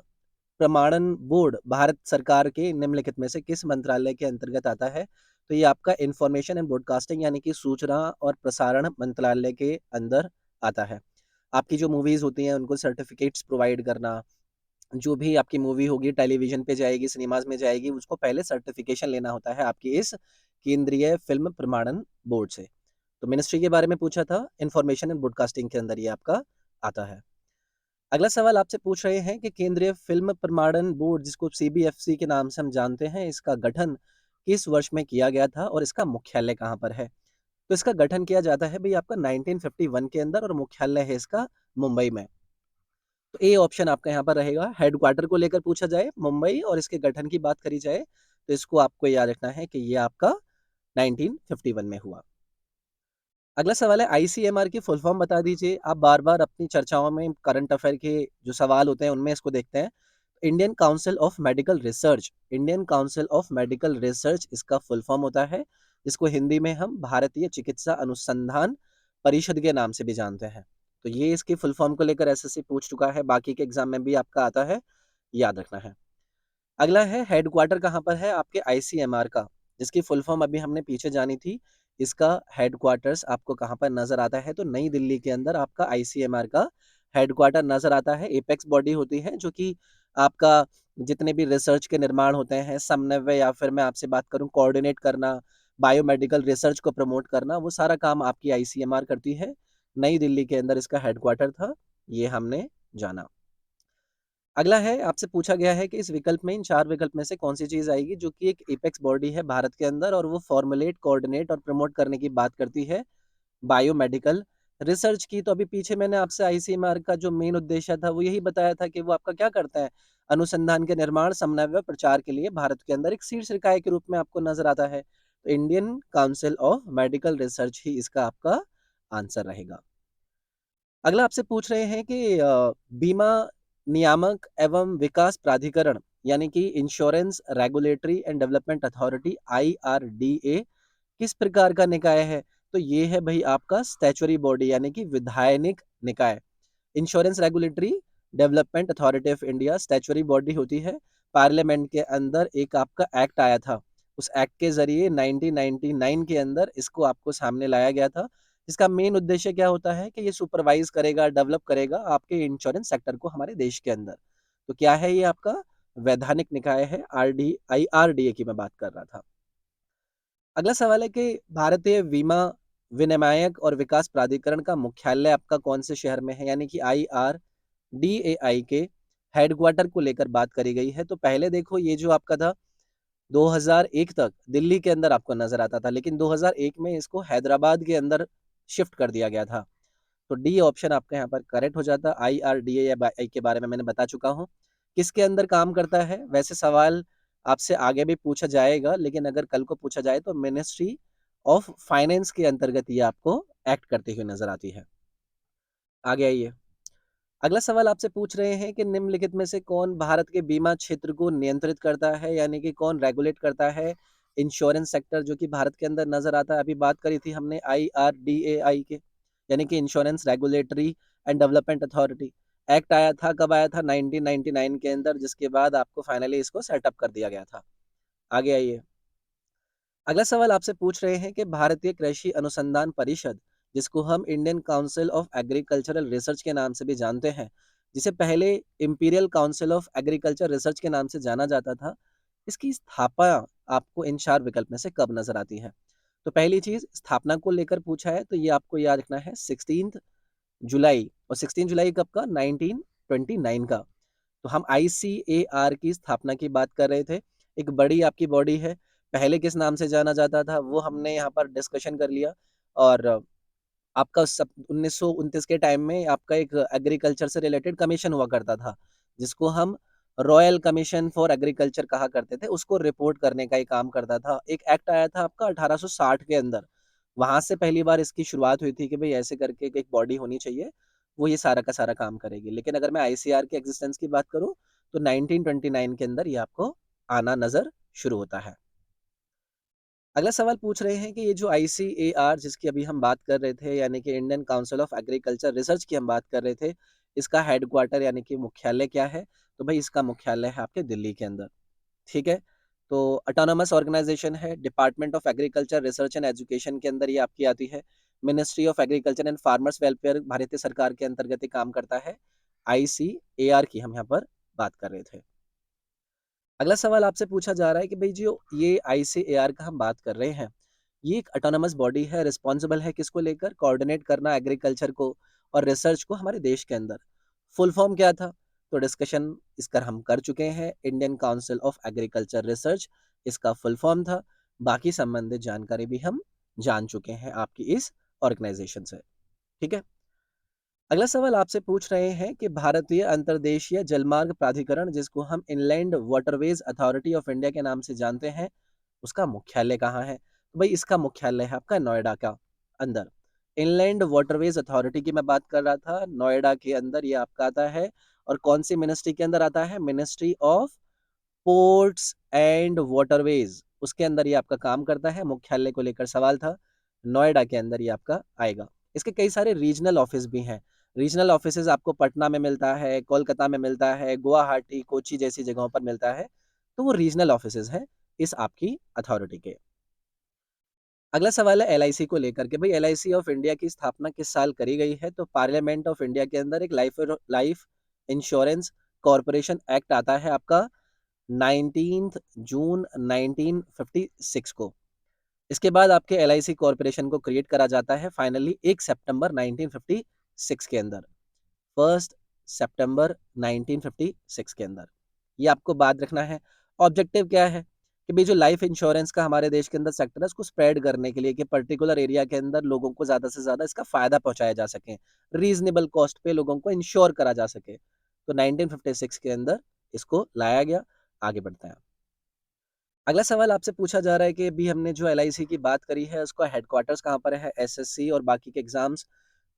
प्रमाणन बोर्ड भारत सरकार के निम्नलिखित में से किस मंत्रालय के अंतर्गत आता है? तो ये आपका इंफॉर्मेशन एंड ब्रॉडकास्टिंग यानी कि सूचना और प्रसारण मंत्रालय के अंदर आता है। आपकी जो मूवीज़ होती हैं उनको सर्टिफिकेट्स प्रोवाइड करना, जो भी आपकी मूवी होगी टेलीविज़न पे जाएगी, सिनेमाज़ में जाएगी, उसको पहले सर्टिफिकेशन लेना होता है आपकी इस केंद्रीय फ़िल्म प्रमाणन बोर्ड से। तो मिनिस्ट्री के बारे में पूछा था, इंफॉर्मेशन एंड ब्रॉडकास्टिंग के अंदर ये आपका आता है। अगला सवाल आपसे पूछ रहे हैं कि केंद्रीय फ़िल्म प्रमाणन बोर्ड जिसको सीबीएफसी के नाम से हम जानते हैं, इसका गठन किस वर्ष में किया गया था और इसका मुख्यालय कहाँ पर है? तो इसका गठन किया जाता है भई आपका 1951 के अंदर और मुख्यालय है इसका मुंबई में। तो ए ऑप्शन आपका यहाँ पर रहेगा। हेडक्वार्टर को लेकर पूछा जाए मुंबई और इसके गठन की बात करी जाए, तो इसको आपको याद रखना है कि ये आपका 1951 में हुआ। अगला सवाल है आईसीएमआर की फुल फॉर्म बता दीजिए। आप बार-बार अपनी चर्चाओं में करंट अफेयर के जो सवाल होते हैं उनमें इसको देखते हैं। Indian Council of Medical research, Indian Council of Medical research इसका फुल फॉर्म होता है, जिसको हिंदी में हम भारतीय चिकित्सा अनुसंधान परिषद के नाम से भी जानते हैं। तो ये इसकी फुल फॉर्म को लेकर एसएससी पूछ चुका है, बाकी के एग्जाम में भी आपका आता है, याद रखना है। अगला है हेडक्वार्टर कहाँ पर है आपके आईसीएमआर का, जिसकी फुल फॉर्म अभी हमने पीछे जानी थी। इसका हेडक्वार्टर्स आपको कहाँ पर नज़र आता है? तो नई दिल्ली के अंदर आपका आईसीएमआर का हेडक्वार्टर नज़र आता है। एपेक्स बॉडी होती है जो कि आपका जितने भी रिसर्च के निर्माण होते हैं, समन्वय या फिर मैं आपसे बात करूँ कोऑर्डिनेट करना, बायोमेडिकल रिसर्च को प्रमोट करना, वो सारा काम आपकी आईसीएमआर करती है। नई दिल्ली के अंदर इसका हेडक्वार्टर था, ये हमने जाना। अगला है आपसे पूछा गया है कि इस विकल्प में इन 4 विकल्प में से कौन-सी चीज़ आएगी जो कि एक एपेक्स बॉडी है भारत के अंदर और वो फॉर्मुलेट, कोऑर्डिनेट और प्रमोट करने की बात करती है बायोमेडिकल रिसर्च की। तो अभी पीछे मैंने आपसे आईसीएमआर का जो मेन उद्देश्य था वो यही बताया था कि वो आपका क्या करता है? अनुसंधान के निर्माण, समन्वय और प्रचार के लिए भारत के अंदर एक शीर्ष निकाय के रूप में आपको नज़र आता है। तो Indian Council of Medical Research ही इसका आपका आंसर रहेगा। अगला आपसे पूछ रहे हैं कि बीमा नियामक एवं विकास प्राधिकरण यानी कि insurance regulatory and Development authority IRDA किस प्रकार का निकाय है? तो ये है भाई आपका स्टैच्यूटरी बॉडी यानी कि विधायनिक निकाय। Insurance regulatory development authority of India statutory body होती है। पार्लियामेंट के अंदर एक आपका एक्ट आया था, उस एक्ट के जरिए 1999 के अंदर इसको आपको सामने लाया गया था। इसका मेन उद्देश्य क्या होता है कि ये सुपरवाइज करेगा, डेवलप करेगा आपके इंश्योरेंस सेक्टर को हमारे देश के अंदर। तो क्या है ये आपका वैधानिक निकाय है, आईआरडीए की मैं बात कर रहा था। अगला सवाल है कि भारतीय बीमा विनियामक और विकास प्राधिकरण का मुख्यालय आपका कौन से शहर में है? यानी कि आईआरडीएआई के हेडक्वार्टर को लेकर बात करी गई है। तो पहले देखो ये जो आपका था 2001 तक दिल्ली के अंदर आपको नज़र आता था, लेकिन 2001 में इसको हैदराबाद के अंदर शिफ्ट कर दिया गया था। तो डी ऑप्शन आपका यहाँ पर करेक्ट हो जाता। आईआरडीए के बारे में मैंने बता चुका हूँ। किसके अंदर काम करता है? वैसे सवाल आपसे आगे भी पूछा जाएगा, लेकिन अगर कल को पूछा जाए तो मिनिस्ट्री ऑफ फाइनेंस के अंतर्गत ये आपको एक्ट करती हुई नज़र आती है। आगे आइए। अगला सवाल आपसे पूछ रहे हैं कि निम्नलिखित में से कौन भारत के बीमा क्षेत्र को नियंत्रित करता है, यानी कि कौन रेगुलेट करता है इंश्योरेंस सेक्टर जो कि भारत के अंदर नजर आता है। अभी बात करी थी हमने आईआरडीएआई के, यानी कि insurance regulatory and Development authority. Act आया था, कब आया था? 1999 के अंदर, जिसके बाद आपको फाइनली इसको सेटअप कर दिया गया था। आगे आइए। अगला सवाल आपसे पूछ रहे हैं कि भारतीय कृषि अनुसंधान परिषद, जिसको हम Indian Council of agricultural research के नाम से भी जानते हैं, जिसे पहले imperial council of agriculture research के नाम से जाना जाता था, इसकी स्थापना आपको इन 4 विकल्प में से कब नज़र आती है? तो पहली चीज़ स्थापना को लेकर पूछा है, तो ये आपको याद रखना है 16th जुलाई। और 16 जुलाई कब का? 1929 का। तो हम आईसीएआर की स्थापना की बात कर रहे थे। एक बड़ी आपकी बॉडी है, पहले किस नाम से जाना जाता था वो हमने यहाँ पर डिस्कशन कर लिया। और आपका सब 1929 के टाइम में आपका एक एग्रीकल्चर से रिलेटेड कमीशन हुआ करता था, जिसको हम रॉयल कमीशन फॉर एग्रीकल्चर कहा करते थे, उसको रिपोर्ट करने का ही काम करता था। एक एक्ट आया था आपका 1860 के अंदर, वहाँ से पहली बार इसकी शुरुआत हुई थी कि भई ऐसे करके एक बॉडी होनी चाहिए, वो ये सारा का सारा काम करेगी। लेकिन अगर मैं आईसीआर के एक्जिस्टेंस की बात करूँ, तो 1929 के अंदर ये आपको आना नज़र शुरू होता है। अगला सवाल पूछ रहे हैं कि ये जो आईसीएआर जिसकी अभी हम बात कर रहे थे, यानी कि Indian Council of agriculture research की हम बात कर रहे थे, इसका हेडक्वार्टर यानी कि मुख्यालय क्या है? तो भाई इसका मुख्यालय है आपके दिल्ली के अंदर, ठीक है? तो ऑटोनोमस ऑर्गेनाइजेशन है, department of agriculture research and education के अंदर ये आपकी आती है। Ministry of agriculture and farmers welfare भारतीय सरकार के अंतर्गत ये काम करता है। आईसीएआर की हम यहाँ पर बात कर रहे थे। अगला सवाल आपसे पूछा जा रहा है कि भाई जो ये आईसीएआर का हम बात कर रहे हैं, ये एक ऑटोनोमस बॉडी है, रिस्पॉन्सिबल है किसको लेकर? कोऑर्डिनेट करना एग्रीकल्चर को और रिसर्च को हमारे देश के अंदर। फुल फॉर्म क्या था? तो डिस्कशन इसका हम कर चुके हैं, Indian Council of agriculture research इसका फुल फॉर्म था। बाकी संबंधित जानकारी भी हम जान चुके हैं आपकी इस ऑर्गेनाइजेशन से, ठीक है? अगला सवाल आपसे पूछ रहे हैं कि भारतीय अंतर्देशीय जलमार्ग प्राधिकरण जिसको हम inland waterways authority of India के नाम से जानते हैं, उसका मुख्यालय कहाँ है? तो भाई इसका मुख्यालय है आपका नोएडा का अंदर। इनलैंड वाटरवेज अथॉरिटी की मैं बात कर रहा था, नोएडा के अंदर ये आपका आता है। और कौन सी मिनिस्ट्री के अंदर आता है? Ministry of ports and waterways, उसके अंदर ये आपका काम करता है। मुख्यालय को लेकर सवाल था, नोएडा के अंदर ये आपका आएगा। इसके कई सारे रीजनल ऑफिस भी हैं। रीजनल ऑफिसेज आपको पटना में मिलता है, कोलकाता में मिलता है, गुवाहाटी, कोची जैसी जगहों पर मिलता है। तो वो रीजनल ऑफिसेज हैं इस आपकी अथॉरिटी के। अगला सवाल है एलआईसी को लेकर के। भाई एलआईसी ऑफ इंडिया की स्थापना किस साल करी गई है? तो पार्लियामेंट ऑफ इंडिया के अंदर एक life life insurance corporation act आता है आपका 19 जून 1956 को। इसके बाद आपके एलआईसी कॉरपोरेशन को क्रिएट करा जाता है फाइनली 1 सितंबर 1956 के अंदर। 1 सितंबर 1956 के अंदर। ये आपको बात रखना है। ऑब्जेक्टिव क्या है कि भाई जो लाइफ इंश्योरेंस का हमारे देश के अंदर सेक्टर है उसको स्प्रेड करने के लिए कि पर्टिकुलर एरिया के अंदर लोगों को ज़्यादा से ज़्यादा इसका फ़ायदा पहुंचाया जा सके, रीजनेबल कॉस्ट पे लोगों को इंश्योर करा जा सके। तो 1956 के अंदर इसको लाया गया। आगे बढ़ते हैं। अगला सवाल आपसे पूछा जा रहा है कि अभी हमने जो एलआईसी की बात करी है उसका हेडक्वार्टर्स कहाँ पर है? एसएससी और बाकी के एग्जाम्स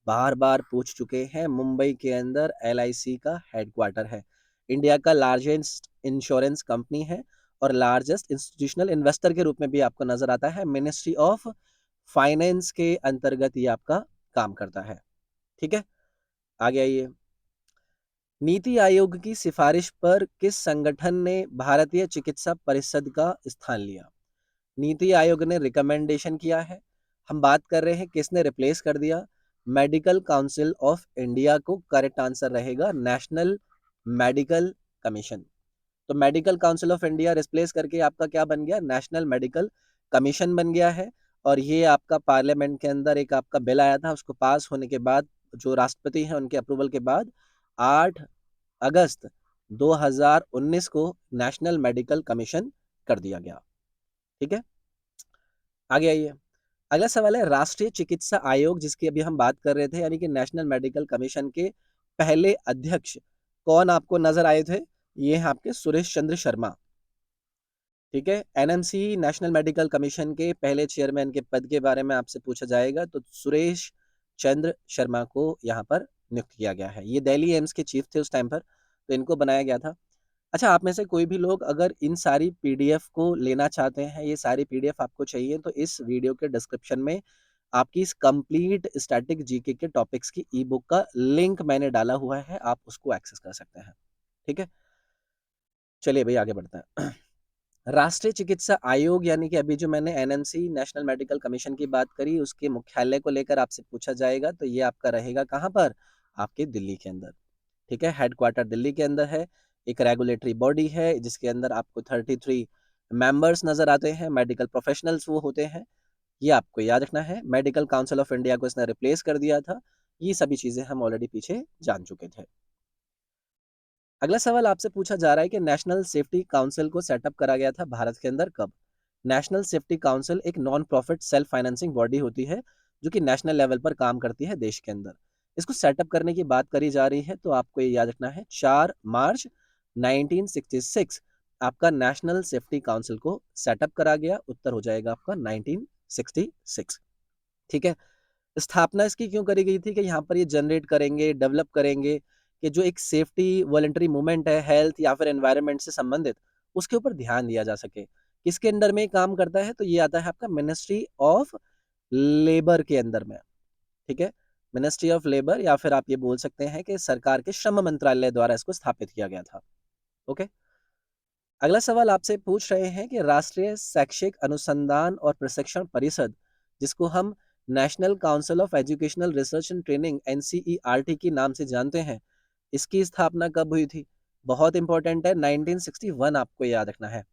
बार बार पूछ चुके हैं, मुंबई के अंदर एलआईसी का हेडक्वार्टर है। इंडिया का लार्जेस्ट इंश्योरेंस कंपनी है और लार्जेस्ट इंस्टीट्यूशनल इन्वेस्टर के रूप में भी आपको नजर आता है। मिनिस्ट्री ऑफ फाइनेंस के अंतर्गत ये आपका काम करता है, ठीक है? आगे आइए। नीति आयोग की सिफारिश पर किस संगठन ने भारतीय चिकित्सा परिषद का स्थान लिया? नीति आयोग ने रिकमेंडेशन किया है। हम बात कर रहे हैं किसने रिप्लेस कर दिया? मेडिकल काउंसिल ऑफ इंडिया को करेक्ट आंसर रहेगा नेशनल मेडिकल कमीशन। तो medical council of India replace करके आपका क्या बन गया? नेशनल मेडिकल कमीशन बन गया है। और ये आपका पार्लियामेंट के अंदर एक आपका बिल आया था, उसको पास होने के बाद जो राष्ट्रपति हैं उनके अप्रूवल के बाद 8 अगस्त 2019 को नेशनल मेडिकल कमीशन कर दिया गया, ठीक है? आगे आइए। अगला सवाल है राष्ट्रीय चिकित्सा आयोग जिसकी अभी हम बात कर रहे थे, यानी कि नेशनल मेडिकल कमीशन के पहले अध्यक्ष कौन आपको नजर आए थे? ये हैं आपके सुरेश चंद्र शर्मा, ठीक है? एनएमसी नेशनल मेडिकल कमीशन के पहले चेयरमैन के पद के बारे में आपसे पूछा जाएगा तो सुरेश चंद्र शर्मा को यहाँ पर नियुक्त किया गया है। ये दिल्ली एम्स के चीफ थे उस टाइम पर, तो इनको बनाया गया था। अच्छा, आप में से कोई भी लोग अगर इन सारी पीडीएफ को लेना चाहते हैं, ये सारी पीडीएफ आपको चाहिए, तो इस वीडियो के डिस्क्रिप्शन में आपकी इस कंप्लीट स्टैटिक जीके के टॉपिक्स की ई बुक का लिंक मैंने डाला हुआ है, आप उसको एक्सेस कर सकते हैं, ठीक है? चलिए भाई आगे बढ़ते हैं। राष्ट्रीय चिकित्सा आयोग यानी कि अभी जो मैंने एनएमसी नेशनल मेडिकल कमीशन की बात करी, उसके मुख्यालय को लेकर आपसे पूछा जाएगा तो ये आपका रहेगा कहाँ पर? आपके दिल्ली के अंदर, ठीक है? हेडक्वार्टर दिल्ली के अंदर है। एक रेगुलेटरी बॉडी है जिसके अंदर आपको 33 मेंबर्स नजर आते हैं, मेडिकल प्रोफेशनल्स वो होते हैं। ये आपको याद रखना है। मेडिकल काउंसिल ऑफ इंडिया को इसने रिप्लेस कर दिया था। ये सभी चीजें हम ऑलरेडी पीछे जान चुके थे। अगला सवाल आपसे पूछा जा रहा है कि नेशनल सेफ्टी काउंसिल को सेटअप करा गया था भारत के अंदर कब? नेशनल सेफ्टी काउंसिल एक non profit self financing body होती है जो कि नेशनल लेवल पर काम करती है देश के अंदर। इसको सेटअप करने की बात करी जा रही है तो आपको ये याद रखना है 4 मार्च 1966 आपका नेशनल सेफ्टी काउंसिल को सेटअप करा गया। उत्तर हो जाएगा आपका 1966, ठीक है? स्थापना इसकी क्यों करी गई थी कि यहाँ पर ये जनरेट करेंगे, डेवलप करेंगे कि जो एक सेफ्टी वॉलंटरी मूवमेंट है हेल्थ या फिर एनवायरनमेंट से संबंधित, उसके ऊपर ध्यान दिया जा सके। किसके अंडर में काम करता है? तो ये आता है आपका मिनिस्ट्री ऑफ लेबर के अंदर में, ठीक है? मिनिस्ट्री ऑफ लेबर, या फिर आप ये बोल सकते हैं कि सरकार के श्रम मंत्रालय द्वारा इसको स्थापित किया गया था। ओके? अगला सवाल आपसे पूछ रहे हैं कि राष्ट्रीय शैक्षिक अनुसंधान और प्रशिक्षण परिषद, जिसको हम national council of educational research and training NCERT के नाम से जानते हैं, इसकी स्थापना कब हुई थी? बहुत इंपॉर्टेंट है, 1961 आपको याद रखना है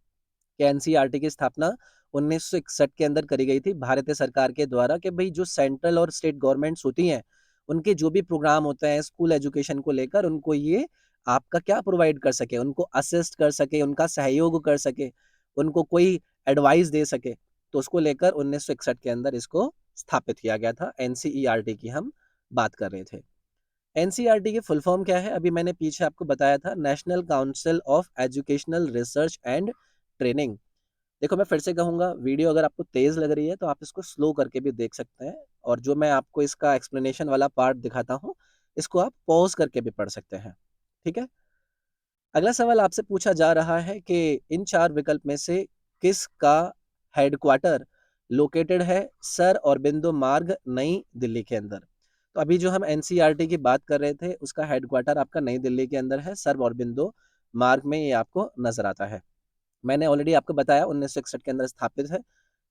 कि एनसीईआरटी की स्थापना 1961 के अंदर करी गई थी भारतीय सरकार के द्वारा, कि भाई जो सेंट्रल और स्टेट गवर्नमेंट्स होती हैं, उनके जो भी प्रोग्राम होते हैं स्कूल एजुकेशन को लेकर, उनको ये आपका क्या प्रोवाइड कर सके, उनको असिस्ट कर सके, उनका सहयोग कर सके, उनको कोई एडवाइस दे सके। तो उसको लेकर 1961 के अंदर इसको स्थापित किया गया था। एनसीईआरटी की हम बात कर रहे थे। एनसीईआरटी की फुल फॉर्म क्या है? अभी मैंने पीछे आपको बताया था, national council of educational research and training. देखो मैं फिर से कहूँगा, वीडियो अगर आपको तेज़ लग रही है तो आप इसको स्लो करके भी देख सकते हैं, और जो मैं आपको इसका एक्सप्लेनेशन वाला पार्ट दिखाता हूँ, इसको आप पॉज़ करके भी पढ़ सकते हैं, ठीक है? अगला सवाल आपसे पूछा जा रहा है कि इन 4 विकल्प में से किसका हेडक्वार्टर लोकेटेड है सर अरबिंदो मार्ग, नई दिल्ली के अंदर? तो अभी जो हम एनसीईआरटी की बात कर रहे थे, उसका हेडक्वार्टर आपका नई दिल्ली के अंदर है, सर अरबिंदो मार्ग में ये आपको नज़र आता है। मैंने ऑलरेडी आपको बताया 1961 के अंदर स्थापित है।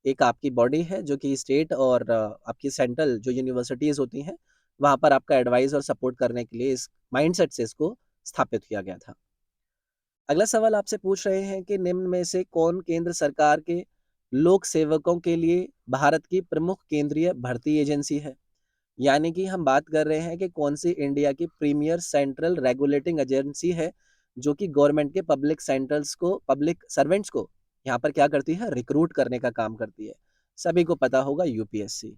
एक आपकी बॉडी है जो कि स्टेट और आपकी सेंट्रल जो यूनिवर्सिटीज़ होती हैं, वहाँ पर आपका एडवाइस और सपोर्ट करने के लिए इस माइंडसेट से इसको स्थापित किया गया था। अगला सवाल आपसे पूछ रहे हैं कि निम्न में से कौन केंद्र सरकार के लोक सेवकों के लिए भारत की प्रमुख केंद्रीय भर्ती एजेंसी है? यानी कि हम बात कर रहे हैं कि कौन सी इंडिया की प्रीमियर सेंट्रल रेगुलेटिंग एजेंसी है, जो कि गवर्नमेंट के पब्लिक सर्वेंट्स को यहाँ पर क्या करती है? रिक्रूट करने का काम करती है। सभी को पता होगा, यूपीएससी,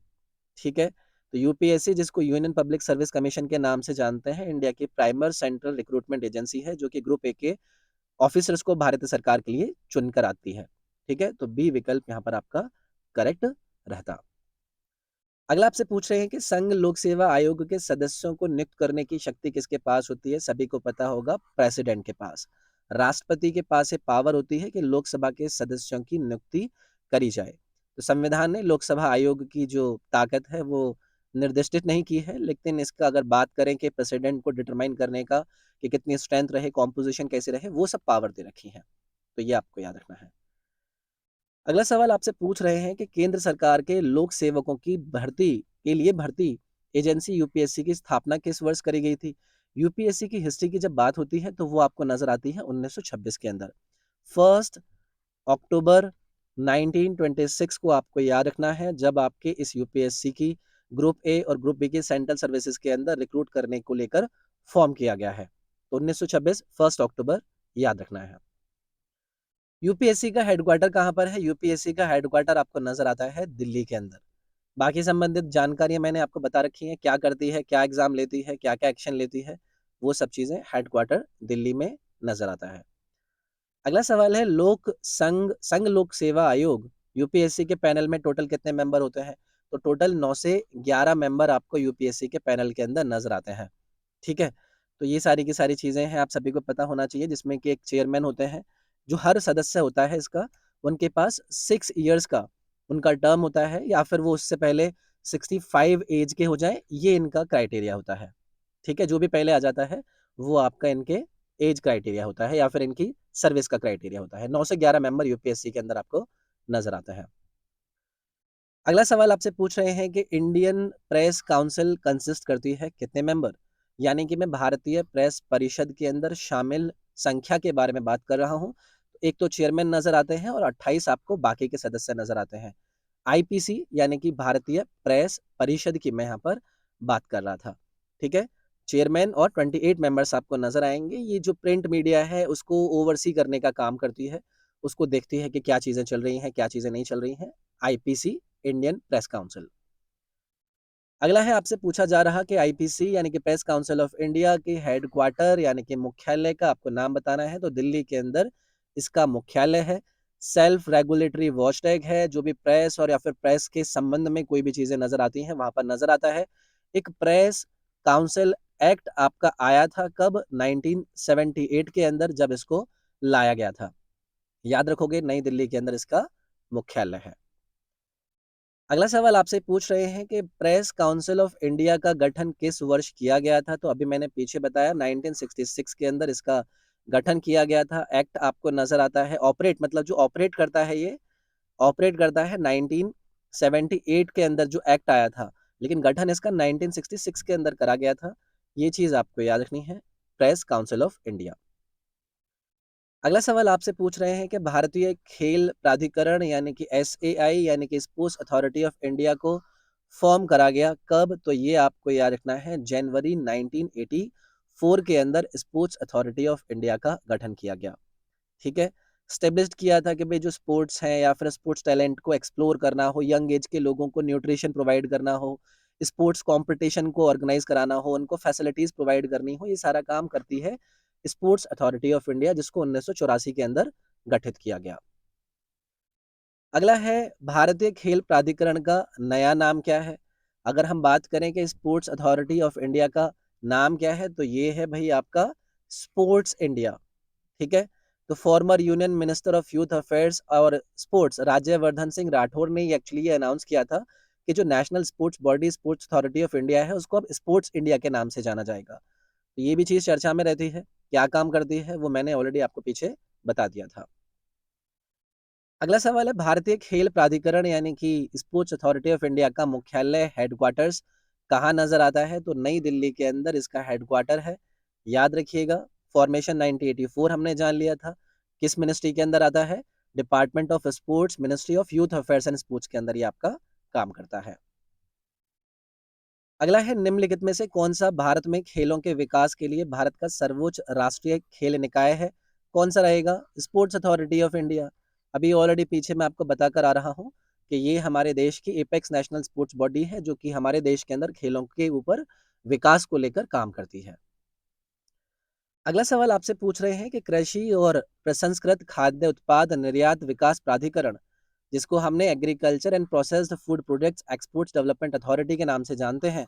ठीक है? तो यूपीएससी, जिसको यूनियन पब्लिक सर्विस कमीशन के नाम से जानते हैं, इंडिया की प्राइमर सेंट्रल रिक्रूटमेंट एजेंसी है, जो कि ग्रुप ए के ऑफिसर्स को भारत सरकार के लिए चुनकर आती है, ठीक है? तो बी विकल्प यहाँ पर आपका करेक्ट रहता। अगला आपसे पूछ रहे हैं कि संघ लोक सेवा आयोग के सदस्यों को नियुक्त करने की शक्ति किसके पास होती है? सभी को पता होगा, प्रेसिडेंट के पास। राष्ट्रपति के पास ये पावर होती है कि लोकसभा के सदस्यों की नियुक्ति करी जाए। तो संविधान ने लोकसभा आयोग की जो ताकत है वो निर्दिष्टित नहीं की है, लेकिन इसका अगर बात करें कि प्रेसिडेंट को डिटरमाइन करने का कि कितनी स्ट्रेंथ रहे, कॉम्पोजिशन कैसे रहे, वो सब पावर दे रखी है। तो ये आपको याद रखना है। अगला सवाल आपसे पूछ रहे हैं कि केंद्र सरकार के लोक सेवकों की भर्ती एजेंसी यूपीएससी की स्थापना किस वर्ष करी गई थी? यूपीएससी की हिस्ट्री की जब बात होती है तो वो आपको नजर आती है 1926 के अंदर। फर्स्ट अक्टूबर 1926 को आपको याद रखना है, जब आपके इस यूपीएससी की ग्रुप ए और ग्रुप बी के सेंट्रल सर्विसेज के अंदर रिक्रूट करने को लेकर फॉर्म किया गया है। तो 1926 फर्स्ट अक्टूबर याद रखना है। यूपीएससी का हेडक्वार्टर कहाँ पर है? यूपीएससी का हेडक्वार्टर आपको नजर आता है दिल्ली के अंदर। बाकी संबंधित जानकारियां मैंने आपको बता रखी हैं, क्या करती है, क्या एग्जाम लेती है, क्या क्या एक्शन लेती है, वो सब चीजें हेडक्वार्टर दिल्ली में नजर आता है। अगला सवाल है, संघ लोक सेवा आयोग यूपीएससी के पैनल में टोटल कितने मेंबर होते हैं? तो टोटल 9 से 11 मेंबर आपको यूपीएससी के पैनल के अंदर नजर आते हैं, ठीक है? तो ये सारी की सारी चीज़ें हैं, आप सभी को पता होना चाहिए, जिसमें कि एक चेयरमैन होते हैं, जो हर सदस्य होता है इसका, उनके पास 6 इयर्स का उनका टर्म होता है, या फिर वो उससे पहले 65 एज के हो जाएँ, ये इनका क्राइटेरिया होता है, ठीक है? जो भी पहले आ जाता है, वो आपका इनके एज क्राइटेरिया होता है, या फिर इनकी सर्विस का क्राइटेरिया होता है। 9 से 11 मेंबर यूपीएससी के अंदर आपको नज़र आते हैं। अगला सवाल आपसे पूछ रहे हैं कि इंडियन प्रेस काउंसिल कंसिस्ट करती है कितने मेंबर? यानी कि मैं भारतीय प्रेस परिषद के अंदर शामिल संख्या के बारे में बात कर रहा हूँ। एक तो चेयरमैन नजर आते हैं और 28 आपको बाकी के सदस्य नजर आते हैं। आईपीसी यानी कि भारतीय प्रेस परिषद की मैं यहाँ पर बात कर रहा था, ठीक है? चेयरमैन और 28 मेंबर्स आपको नजर आएंगे। ये जो प्रिंट मीडिया है उसको ओवरसी करने का काम करती है, उसको देखती है कि क्या चीज़ें चल रही हैं, क्या चीज़ें नहीं चल रही हैं। IPC, Indian press council. अगला है, आपसे पूछा जा रहा कि आईपीसी यानी कि प्रेस काउंसिल ऑफ इंडिया के हेडक्वार्टर यानी कि मुख्यालय का आपको नाम बताना है। तो दिल्ली के अंदर इसका मुख्यालय है। सेल्फ रेगुलेटरी वॉचडॉग है, जो भी प्रेस और या फिर प्रेस के संबंध में कोई भी चीजें नजर आती हैं वहां पर नजर आता है। एक प्रेस काउंसिल एक्ट आपका आया था कब? 1978 के अंदर, जब इसको लाया गया था, याद रखोगे नई दिल्ली के अंदर इसका मुख्यालय है। अगला सवाल आपसे पूछ रहे हैं कि प्रेस काउंसिल ऑफ इंडिया का गठन किस वर्ष किया गया था? तो अभी मैंने पीछे बताया 1966 के अंदर इसका गठन किया गया था। एक्ट आपको नज़र आता है, ऑपरेट मतलब जो ऑपरेट करता है ये, ऑपरेट करता है 1978 के अंदर जो एक्ट आया था, लेकिन गठन इसका 1966 के अंदर करा गया था। ये चीज़ आपको याद रखनी है, प्रेस काउंसिल ऑफ इंडिया। अगला सवाल आपसे पूछ रहे हैं कि भारतीय खेल प्राधिकरण यानी कि एसएआई यानी कि स्पोर्ट्स अथॉरिटी ऑफ इंडिया को फॉर्म करा गया कब? तो ये आपको याद रखना है, जनवरी 1984 के अंदर स्पोर्ट्स अथॉरिटी ऑफ इंडिया का गठन किया गया। ठीक है, स्टेब्लिश किया था कि भाई जो स्पोर्ट्स हैं या फिर स्पोर्ट्स टैलेंट को एक्सप्लोर करना हो, यंग एज के लोगों को न्यूट्रिशन प्रोवाइड करना हो, स्पोर्ट्स कंपटीशन को ऑर्गेनाइज कराना हो, उनको फैसिलिटीज प्रोवाइड करनी हो, ये सारा काम करती है स्पोर्ट्स अथॉरिटी ऑफ इंडिया, जिसको 1984 के अंदर गठित किया गया। अगला है, भारतीय खेल प्राधिकरण का नया नाम क्या है? अगर हम बात करें कि स्पोर्ट्स अथॉरिटी ऑफ इंडिया का नाम क्या है, तो ये है भाई आपका स्पोर्ट्स इंडिया। ठीक है, तो former union minister of youth affairs और स्पोर्ट्स राज्यवर्धन सिंह राठौर ने एक्चुअली ये अनाउंस किया था कि जो national sports body sports authority of India है उसको अब स्पोर्ट्स इंडिया के नाम से जाना जाएगा। तो ये भी चीज़ चर्चा में रहती है, क्या काम करती है वो मैंने ऑलरेडी आपको पीछे बता दिया था। अगला सवाल है, भारतीय खेल प्राधिकरण यानी कि स्पोर्ट्स अथॉरिटी ऑफ इंडिया का मुख्यालय हेडक्वार्टर्स कहाँ नजर आता है? तो नई दिल्ली के अंदर इसका हेडक्वार्टर है। याद रखिएगा, फॉर्मेशन 1984 हमने जान लिया था। किस मिनिस्ट्री के अंदर आता है? Department of sports, ministry of youth affairs and sports के अंदर ये आपका काम करता है। अगला है, निम्नलिखित में से कौन सा भारत में खेलों के विकास के लिए भारत का सर्वोच्च राष्ट्रीय खेल निकाय है? कौन सा रहेगा? Sports authority of India. अभी ऑलरेडी पीछे मैं आपको बताकर आ रहा हूँ कि ये हमारे देश की एपेक्स नेशनल स्पोर्ट्स बॉडी है, जो कि हमारे देश के अंदर खेलों के ऊपर विकास को लेकर काम करती है। अगला सवाल आपसे पूछ रहे हैं कि कृषि और प्रसंस्कृत खाद्य उत्पाद निर्यात विकास प्राधिकरण, जिसको हमने agriculture and processed food products exports development authority के नाम से जानते हैं,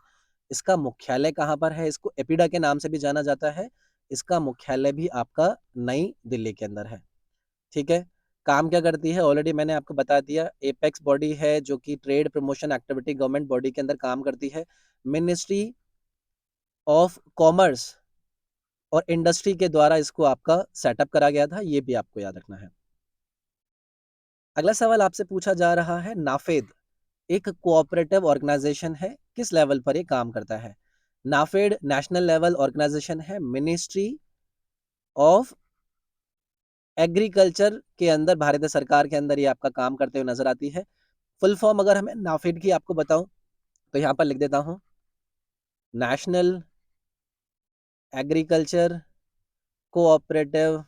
इसका मुख्यालय कहाँ पर है? इसको एपिडा के नाम से भी जाना जाता है। इसका मुख्यालय भी आपका नई दिल्ली के अंदर है। ठीक है, काम क्या करती है ऑलरेडी मैंने आपको बता दिया। एपेक्स बॉडी है जो कि trade promotion activity government body के अंदर काम करती है। मिनिस्ट्री ऑफ कॉमर्स और इंडस्ट्री के द्वारा इसको आपका सेटअप करा गया था, ये भी आपको याद रखना है। अगला सवाल आपसे पूछा जा रहा है, नाफेड एक कोऑपरेटिव ऑर्गेनाइजेशन है, किस लेवल पर ये काम करता है? नाफेड नेशनल लेवल ऑर्गेनाइजेशन है, मिनिस्ट्री ऑफ एग्रीकल्चर के अंदर भारत सरकार के अंदर ये आपका काम करते हुए नजर आती है। फुल फॉर्म अगर हमें नाफेड की आपको बताऊं तो यहाँ पर लिख देता हूं, national agriculture cooperative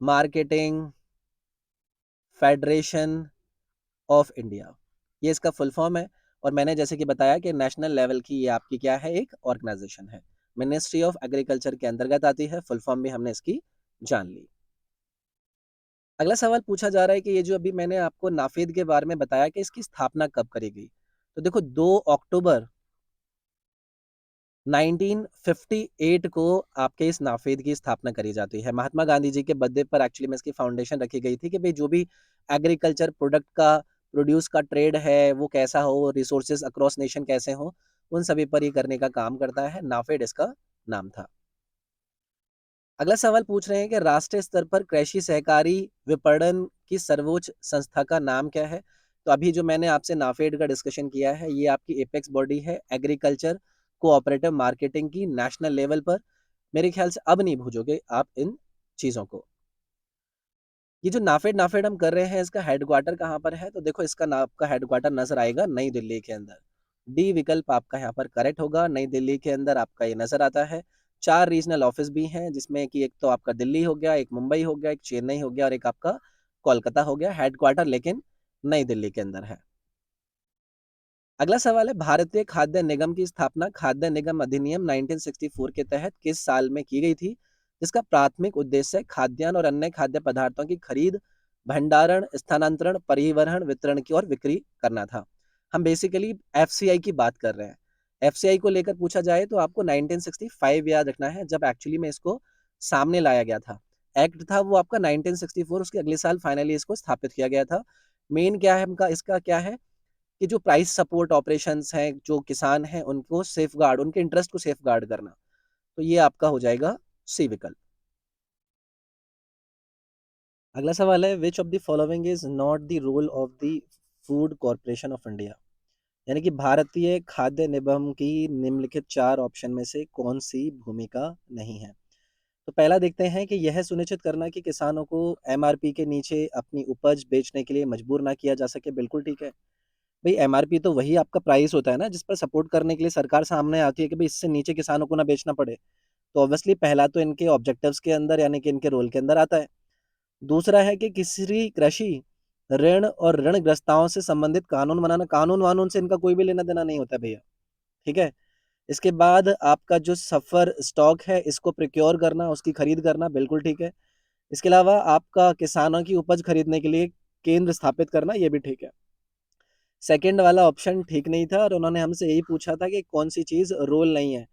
marketing federation of India, ये इसका फुल फॉर्म है। और मैंने जैसे कि बताया कि नेशनल लेवल की ये आपकी क्या है, एक ऑर्गेनाइजेशन है, मिनिस्ट्री ऑफ एग्रीकल्चर के अंतर्गत आती है। फुल फॉर्म भी हमने इसकी जान ली। अगला सवाल पूछा जा रहा है कि ये जो अभी मैंने आपको नाफेद के बारे में बताया कि इसकी स्थापना कब करी गई, तो देखो 2 अक्टूबर 1958 को आपके इस नाफेद की स्थापना करी जाती है। महात्मा गांधी जी के बर्थडे पर एक्चुअली में इसकी फाउंडेशन रखी गई थी कि भाई जो भी एग्रीकल्चर प्रोडक्ट का प्रोड्यूस का ट्रेड है वो कैसा हो, रिसोर्सेज अक्रॉस नेशन कैसे हो, उन सभी पर ही करने का काम करता है। नाफेड इसका नाम था। अगला सवाल पूछ रहे हैं कि राष्ट्रीय स्तर पर कृषि सहकारी विपणन की सर्वोच्च संस्था का नाम क्या है? तो अभी जो मैंने आपसे नाफेड का डिस्कशन किया है, ये आपकी एपेक्स बॉडी है एग्रीकल्चर कोऑपरेटिव मार्केटिंग की नेशनल लेवल पर। मेरे ख्याल से अब नहीं भूलोगे आप इन चीज़ों को। ये जो नाफेड नाफेड हम कर रहे हैं, इसका हेडक्वार्टर कहाँ पर है? तो देखो इसका आपका हेडक्वार्टर नजर आएगा नई दिल्ली के अंदर। डी विकल्प आपका यहाँ पर करेक्ट होगा, नई दिल्ली के अंदर आपका ये नजर आता है। 4 रीजनल ऑफिस भी हैं, जिसमें कि एक तो आपका दिल्ली हो गया, एक मुंबई हो गया, एक चेन्नई हो गया और एक आपका कोलकाता हो गया। हेडक्वार्टर लेकिन नई दिल्ली के अंदर है। अगला सवाल है, भारतीय खाद्य निगम की स्थापना खाद्य निगम अधिनियम 1964 के तहत किस साल में की गई थी, जिसका प्राथमिक उद्देश्य खाद्यान्न और अन्य खाद्य पदार्थों की खरीद, भंडारण, स्थानांतरण, परिवहन, वितरण की और बिक्री करना था। हम बेसिकली एफसीआई की बात कर रहे हैं। एफसीआई को लेकर पूछा जाए तो आपको 1965 याद रखना है, जब एक्चुअली में इसको सामने लाया गया था। एक्ट था वो आपका 1964, उसके अगले साल फाइनली इसको स्थापित किया गया था। मेन क्या है इनका इसका क्या है कि जो प्राइस सपोर्ट ऑपरेशंस हैं, जो किसान हैं उनको सेफगार्ड उनके इंटरेस्ट को सेफगार्ड करना। तो ये आपका हो जाएगा सी विकल्प। अगला सवाल है which of the following is not the role of the food corporation of India. यानी कि भारतीय खाद्य निगम की निम्नलिखित 4 ऑप्शन में से कौन-सी भूमिका नहीं है? तो पहला देखते हैं कि यह सुनिश्चित करना कि किसानों को एमआरपी के नीचे अपनी उपज बेचने के लिए मजबूर ना किया जा सके, बिल्कुल ठीक है। भई एमआरपी तो वही आपका प्राइस होता है ना, जिस पर सपोर्ट करने के लिए सरकार सामने आती है कि भई इससे नीचे किसानों को ना बेचना पड़े। तो ऑब्वियसली पहला तो इनके ऑब्जेक्टिव्स के अंदर यानी कि इनके रोल के अंदर आता है। दूसरा है कि किसी कृषि ऋण और ऋणग्रस्तताओं से संबंधित कानून बनाना, कानून-वानून से इनका कोई भी लेना-देना नहीं होता है भैया, ठीक है? इसके बाद आपका जो सफ़र स्टॉक है, इसको प्रोक्योर करना, उसकी खरीद करना, बिल्कुल ठीक है। इसके अलावा आपका किसानों की उपज खरीदने के लिए केंद्र स्थापित करना, ये भी ठीक है। सेकंड वाला ऑप्शन ठीक नहीं था और उन्होंने हमसे यही पूछा था कि कौन-सी चीज़ रोल नहीं है।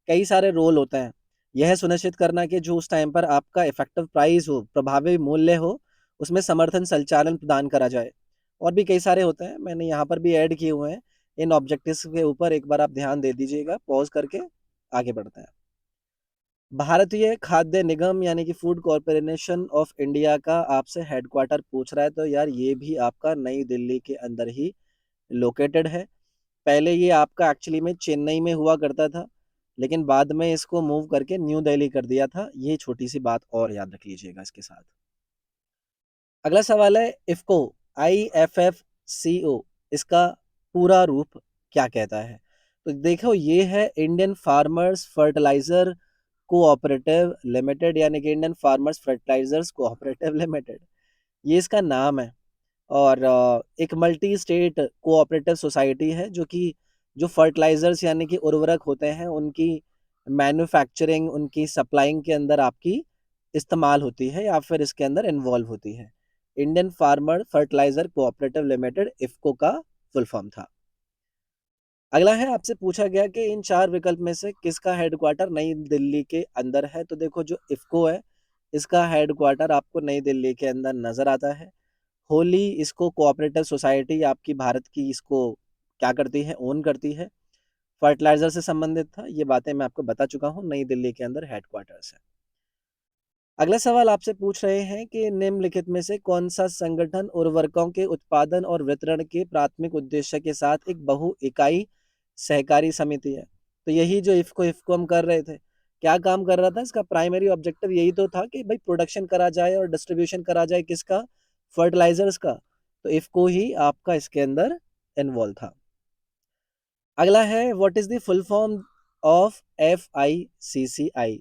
कई सारे रोल होते हैं। यह सुनिश्चित करना कि जो उस टाइम पर आपका इफ़ेक्टिव प्राइस हो, प्रभावी मूल्य हो, उसमें समर्थन संचालन प्रदान करा जाए। और भी कई सारे होते हैं, मैंने यहाँ पर भी ऐड किए हुए हैं। इन ऑब्जेक्टिव्स के ऊपर एक बार आप ध्यान दे दीजिएगा, पॉज़ करके आगे बढ़ते हैं। भारतीय खाद्य निगम यानी कि फूड कॉर्पोरेशन ऑफ इंडिया का आपसे हेडक्वार्टर पूछ रहा है, तो यार ये भी आपका नई दिल्ली के अंदर ही लोकेटेड है। पहले ये आपका एक्चुअली में चेन्नई में हुआ करता था, लेकिन बाद में इसको मूव करके न्यू दिल्ली कर दिया था। ये छोटी-सी बात और याद रख लीजिएगा इसके साथ। अगला सवाल है इफ़को, IFFCO इसका पूरा रूप क्या कहता है? तो देखो ये है Indian farmers fertiliser cooperative limited यानी कि Indian farmers fertilisers cooperative limited, ये इसका नाम है। और एक मल्टी स्टेट कोऑपरेटिव सोसाइटी है जो कि जो फर्टिलाइज़र्स यानी कि उर्वरक होते हैं उनकी मैन्युफैक्चरिंग, उनकी सप्लाइंग के अंदर आपकी इस्तेमाल होती है या फिर इसके अंदर इन्वॉल्व होती है। Indian farmer fertiliser cooperative limited IFFCO का फुल फॉर्म था। अगला है आपसे पूछा गया कि इन 4 विकल्प में से किसका हेडक्वार्टर नई दिल्ली के अंदर है? तो देखो जो इफ़को है, इसका हेडक्वार्टर आपको नई दिल्ली के अंदर नज़र आता है। होली इसको कोऑपरेटिव सोसाइटी आपकी भारत की इसको क्या करती है, ओन करती है। फर्टिलाइज़र से संबंधित था, ये बातें मैं आपको बता चुका हूँ, नई दिल्ली के अंदर हेडक्वार्टर्स है। अगला सवाल आपसे पूछ रहे हैं कि निम्नलिखित में से कौन-सा संगठन उर्वरकों के उत्पादन और वितरण के प्राथमिक उद्देश्य के साथ एक बहु-इकाई सहकारी समिति है? तो यही जो इफ़को हम कर रहे थे। क्या काम कर रहा था? इसका प्राइमरी ऑब्जेक्टिव यही तो था कि भई प्रोडक्शन करा जाए और डिस्ट्रीब्यूशन करा जाए किसका? फर्टिलाइज़र्स का। तो इफ़को ही आपका इसके अंदर इन्वॉल्व था। अगला है what is the full form of FICCI?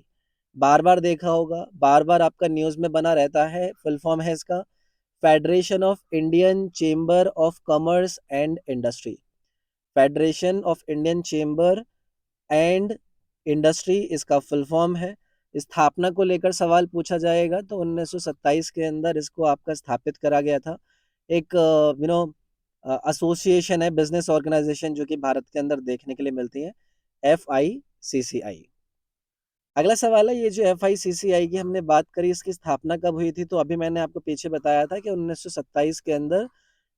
बार-बार देखा होगा, बार-बार आपका न्यूज़ में बना रहता है, फुल फॉर्म है इसका federation of Indian chamber of Commerce and industry. Federation of Indian chamber and industry इसका फुल फॉर्म है। स्थापना को लेकर सवाल पूछा जाएगा तो 1927 के अंदर इसको आपका स्थापित करा गया था। एक एसोसिएशन है, बिज़नेस ऑर्गेनाइज़ेशन जो कि भारत के अंदर देखने के लिए मिलती हैं, FICCI। अगला सवाल है ये जो FICCI की हमने बात करी इसकी स्थापना कब हुई थी? तो अभी मैंने आपको पीछे बताया था कि 1927 के अंदर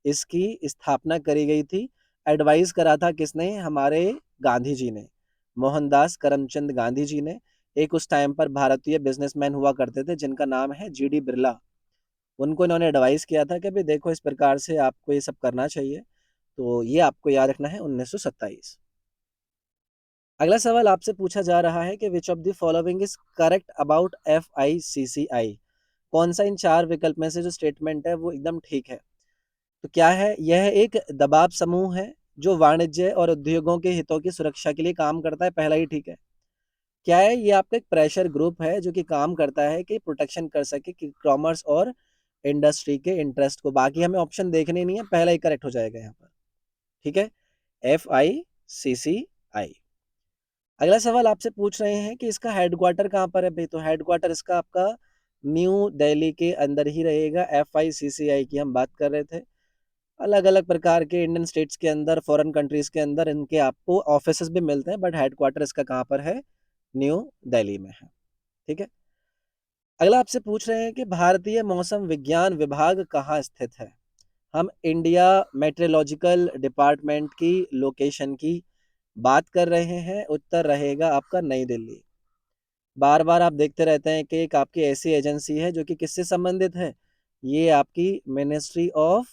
इसकी स्थापना करी गई थी। एडवाइस करा था किसने? हमारे गांधी जी ने, मोहनदास करमचंद गांधी जी ने। एक उस टाइम पर भारतीय बिजनेसमैन हुआ करते थे जिनका नाम है GD बिरला। उनको इन्होंने एडवाइस किया था कि भाई देखो इस प्रकार से आपको ये सब करना चाहिए। तो ये आपको याद रखना है 1927। अगला सवाल आपसे पूछा जा रहा है कि विच of the following is correct about FICCI? कौन सा इन 4 विकल्प में से जो स्टेटमेंट है वो एकदम ठीक है? तो क्या है? यह एक दबाव समूह है जो वाणिज्य और उद्योगों के हितों की सुरक्षा के लिए काम करता है, पहला ही ठीक है। क्या है? ये आपका एक प्रेशर ग्रुप है जो कि काम करता है कि प्रोटेक्शन कर सके कि कॉमर्स और इंडस्ट्री के इंटरेस्ट को। बाकी हमें ऑप्शन देखने नहीं है, पहला ही करेक्ट हो जाएगा यहाँ पर। ठीक है? FICCI। अगला सवाल आपसे पूछ रहे हैं कि इसका हेडक्वार्टर कहाँ पर है भाई? तो हेडक्वार्टर इसका आपका न्यू दिल्ली के अंदर ही रहेगा। FICCI की हम बात कर रहे थे। अलग-अलग प्रकार के इंडियन स्टेट्स के अंदर, फॉरेन कंट्रीज़ के अंदर इनके आपको ऑफिसेज़ भी मिलते हैं, बट हेडक्वार्टर इसका कहाँ पर है? न्यू दिल्ली में है। ठीक है? अगला आपसे पूछ रहे हैं कि भारतीय मौसम विज्ञान विभाग कहाँ स्थित है? हम इंडिया मेट्रोलॉजिकल डिपार्टमेंट की लोकेशन की बात कर रहे हैं। उत्तर रहेगा आपका नई दिल्ली। बार-बार आप देखते रहते हैं कि एक आपकी ऐसी एजेंसी है जो कि किससे संबंधित है? ये आपकी ministry of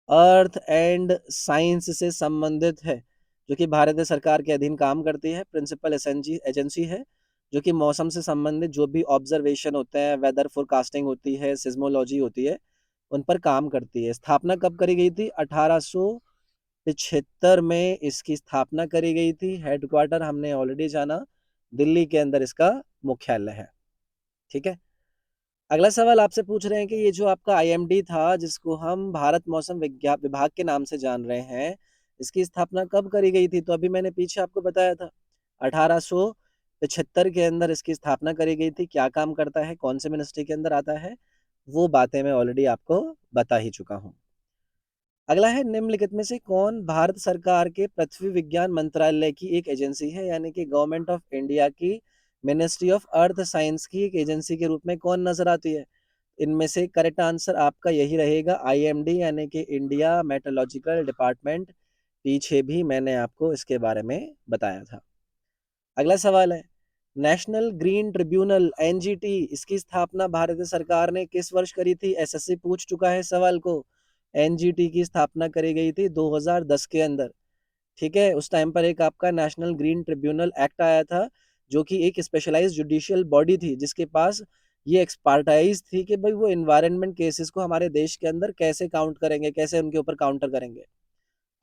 earth and science से संबंधित है, जो कि भारत सरकार के अधीन काम करती है। प्रिंसिपल एसेंजी एजेंसी है, जो कि मौसम से संबंधित जो भी ऑब्जर्वेशन होते हैं, वेदर फोरकास्टिंग होती है, सिस्मोलॉजी होती है, उन पर काम करती है। स्थापना कब करी गई थी? 1875 में इसकी स्थापना करी गई थी। हेडक्वार्टर हमने ऑलरेडी जाना, दिल्ली के अंदर इसका मुख्यालय है। ठीक है। अगला सवाल आपसे पूछ रहे हैं कि ये जो आपका आईएमडी था, जिसको हम भारत मौसम विभाग के नाम से जान रहे हैं, इसकी स्थापना कब करी गई थी? तो अभी मैंने पीछे आपको बताया था, 1875 के अंदर इसकी स्थापना करी गई थी। क्या काम करता है, कौन से मिनिस्ट्री के अंदर आता है, वो बातें मैं ऑलरेडी आपको बता ही चुका हूँ। अगला है, निम्नलिखित में से कौन भारत सरकार के पृथ्वी विज्ञान मंत्रालय की एक एजेंसी है, यानी कि गवर्नमेंट ऑफ इंडिया की मिनिस्ट्री ऑफ अर्थ साइंस की एक एजेंसी के रूप में कौन नजर आती है? इनमें से करेक्ट आंसर आपका यही रहेगा, आईएमडी, यानी कि इंडिया मेट्रोलॉजिकल डिपार्टमेंट। पीछे भी मैंने आपको इसके बारे में बताया था। अगला सवाल है, नेशनल ग्रीन ट्रिब्यूनल एनजीटी, इसकी स्थापना भारत सरकार ने किस वर्ष करी थी? एसएससी पूछ चुका है सवाल को। एनजीटी की स्थापना करी गई थी 2010 के अंदर। ठीक है, उस टाइम पर एक आपका नेशनल ग्रीन ट्रिब्यूनल एक्ट आया था, जो कि एक स्पेशलाइज्ड जुडिशियल बॉडी थी, जिसके पास ये एक्सपर्टाइज थी कि भाई वो इन्वायरमेंट केसेस को हमारे देश के अंदर कैसे काउंट करेंगे, कैसे उनके ऊपर काउंटर करेंगे।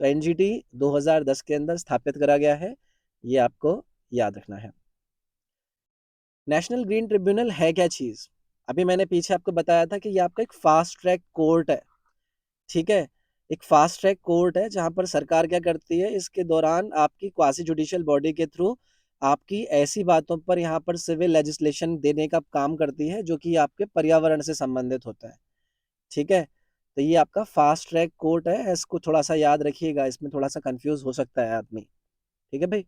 तो एनजीटी 2010 के अंदर स्थापित करा गया है, ये आपको याद रखना है। नेशनल ग्रीन ट्रिब्यूनल है क्या चीज? अभी मैंने पीछे आपको बताया था कि ये आपका एक फास्ट ट्रैक कोर्ट है। ठीक है, एक फास्ट ट्रैक कोर्ट है जहां पर सरकार क्या करती है, इसके दौरान आपकी क्वासी जुडिशियल बॉडी के थ्रू आपकी ऐसी बातों पर यहाँ पर सिविल लेजिस्लेशन देने का काम करती है, जो कि आपके पर्यावरण से संबंधित होता है। ठीक है, तो ये आपका फास्ट ट्रैक कोर्ट है, इसको थोड़ा सा याद रखिएगा, इसमें थोड़ा सा कंफ्यूज हो सकता है आदमी। ठीक है भाई।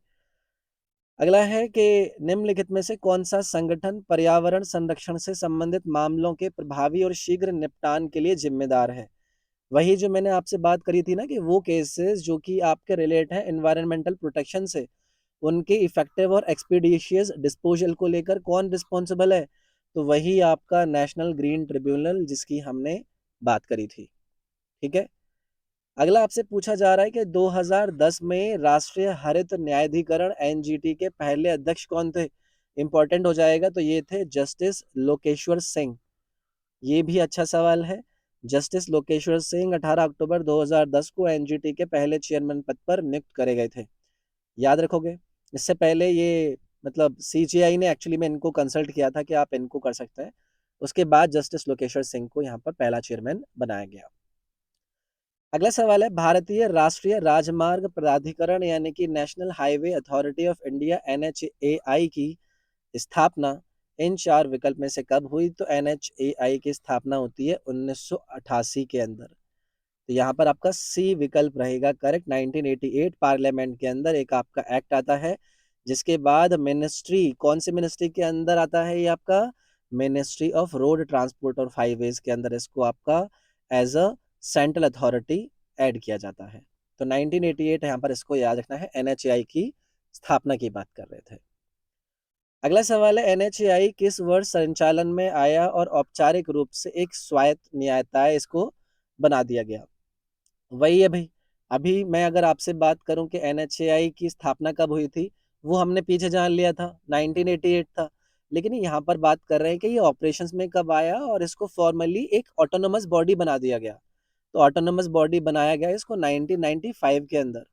अगला है कि निम्नलिखित में से कौन सा संगठन पर्यावरण संरक्षण से संबंधित मामलों के प्रभावी और शीघ्र निपटान के लिए जिम्मेदार है? वही जो मैंने आपसे बात करी थी ना, कि वो केसेस जो कि आपके रिलेट हैं एनवायरमेंटल प्रोटेक्शन से, उनके इफेक्टिव और एक्सपीडिशियस डिस्पोजल को लेकर कौन रिस्पॉन्सिबल है? तो वही आपका नेशनल ग्रीन ट्रिब्यूनल, जिसकी हमने बात करी थी। ठीक है। अगला आपसे पूछा जा रहा है कि 2010 में राष्ट्रीय हरित न्यायाधिकरण एनजीटी के पहले अध्यक्ष कौन थे? इंपॉर्टेंट हो जाएगा, तो ये थे जस्टिस लोकेश्वर सिंह। ये भी अच्छा सवाल है। जस्टिस लोकेश्वर सिंह 18 अक्टूबर 2010 को एनजीटी के पहले चेयरमैन पद पर नियुक्त करे गए थे। याद रखोगे। इससे पहले ये, मतलब सीजीआई ने एक्चुअली में इनको कंसल्ट किया था कि आप इनको कर सकते हैं। उसके बाद जस्टिस लोकेश्वर सिंह को यहाँ पर पहला चेयरमैन बनाया गया। अगला सवाल है, भारतीय राष्ट्रीय राजमार्ग प्राधिकरण यानी कि national highway authority of India NHAI की स्थापना इन चार विकल्प में से कब हुई? तो एनएचएआई की स्थापना होती है 1988 के अंदर। तो यहाँ पर आपका सी विकल्प रहेगा करेक्ट। 1988 पार्लियामेंट के अंदर एक आपका एक्ट आता है, जिसके बाद मिनिस्ट्री, कौन सी मिनिस्ट्री के अंदर आता है ये आपका? मिनिस्ट्री ऑफ रोड ट्रांसपोर्ट और हाईवेज के अंदर इसको आपका as a central authority add किया जाता है। तो 1988 यहाँ पर इसको याद रखना है, एनएचएआई की स्थापना की बात कर रहे थे। अगला सवाल है, एनएचएआई किस वर्ष संचालन में आया और औपचारिक रूप से एक स्वायत्त निकाय इसको बना दिया गया? वही है भाई। अभी मैं अगर आपसे बात करूं कि एनएचएआई की स्थापना कब हुई थी, वो हमने पीछे जान लिया था, 1988 था। लेकिन यहाँ पर बात कर रहे हैं कि ये ऑपरेशंस में कब आया और इसको फॉर्मली एक ऑटोनोमस बॉडी बना दिया गया। तो ऑटोनोमस बॉडी बनाया गया इसको 1995 के अंदर।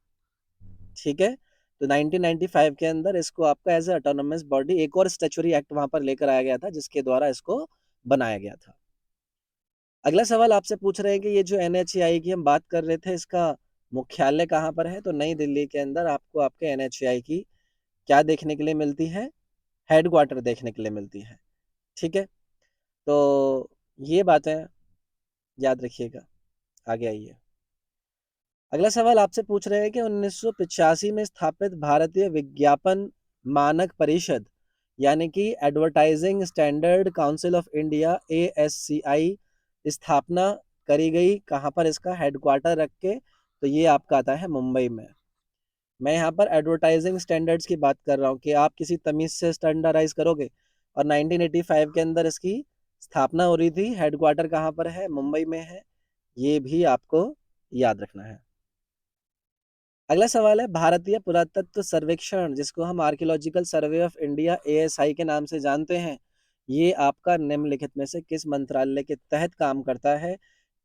ठीक है, तो 1995 के अंदर इसको आपका एज ए ऑटोनोमस बॉडी, एक और स्टैच्यूटरी एक्ट वहां पर लेकर आया गया था, जिसके द्वारा इसको बनाया गया था। अगला सवाल आपसे पूछ रहे हैं कि ये जो एनएचएआई की हम बात कर रहे थे, इसका मुख्यालय कहाँ पर है? तो नई दिल्ली के अंदर आपको आपके एनएचएआई की क्या देखने के लिए मिलती है? हेडक्वार्टर देखने के लिए मिलती है। ठीक है, तो ये बातें याद रखिएगा। आगे आइए। अगला सवाल आपसे पूछ रहे हैं कि 1985 में स्थापित भारतीय विज्ञापन मानक परिषद यानी कि advertising standard council of India ASCI स्थापना करी गई कहाँ पर, इसका हेडक्वार्टर रख के, तो ये आपका आता है मुंबई में। मैं यहाँ पर एडवर्टाइजिंग स्टैंडर्ड्स की बात कर रहा हूँ कि आप किसी तमीज से स्टैंडर्डाइज करोगे, और 1985 के अंदर इसकी स्थापना हो रही थी। हेडक्वार्टर कहाँ पर है? मुंबई में है। ये भी आपको याद रखना है। अगला सवाल है, भारतीय पुरातत्व सर्वेक्षण, जिसको हम archaeological survey of India ASI के नाम से जानते हैं, ये आपका निम्नलिखित में से किस मंत्रालय के तहत काम करता है,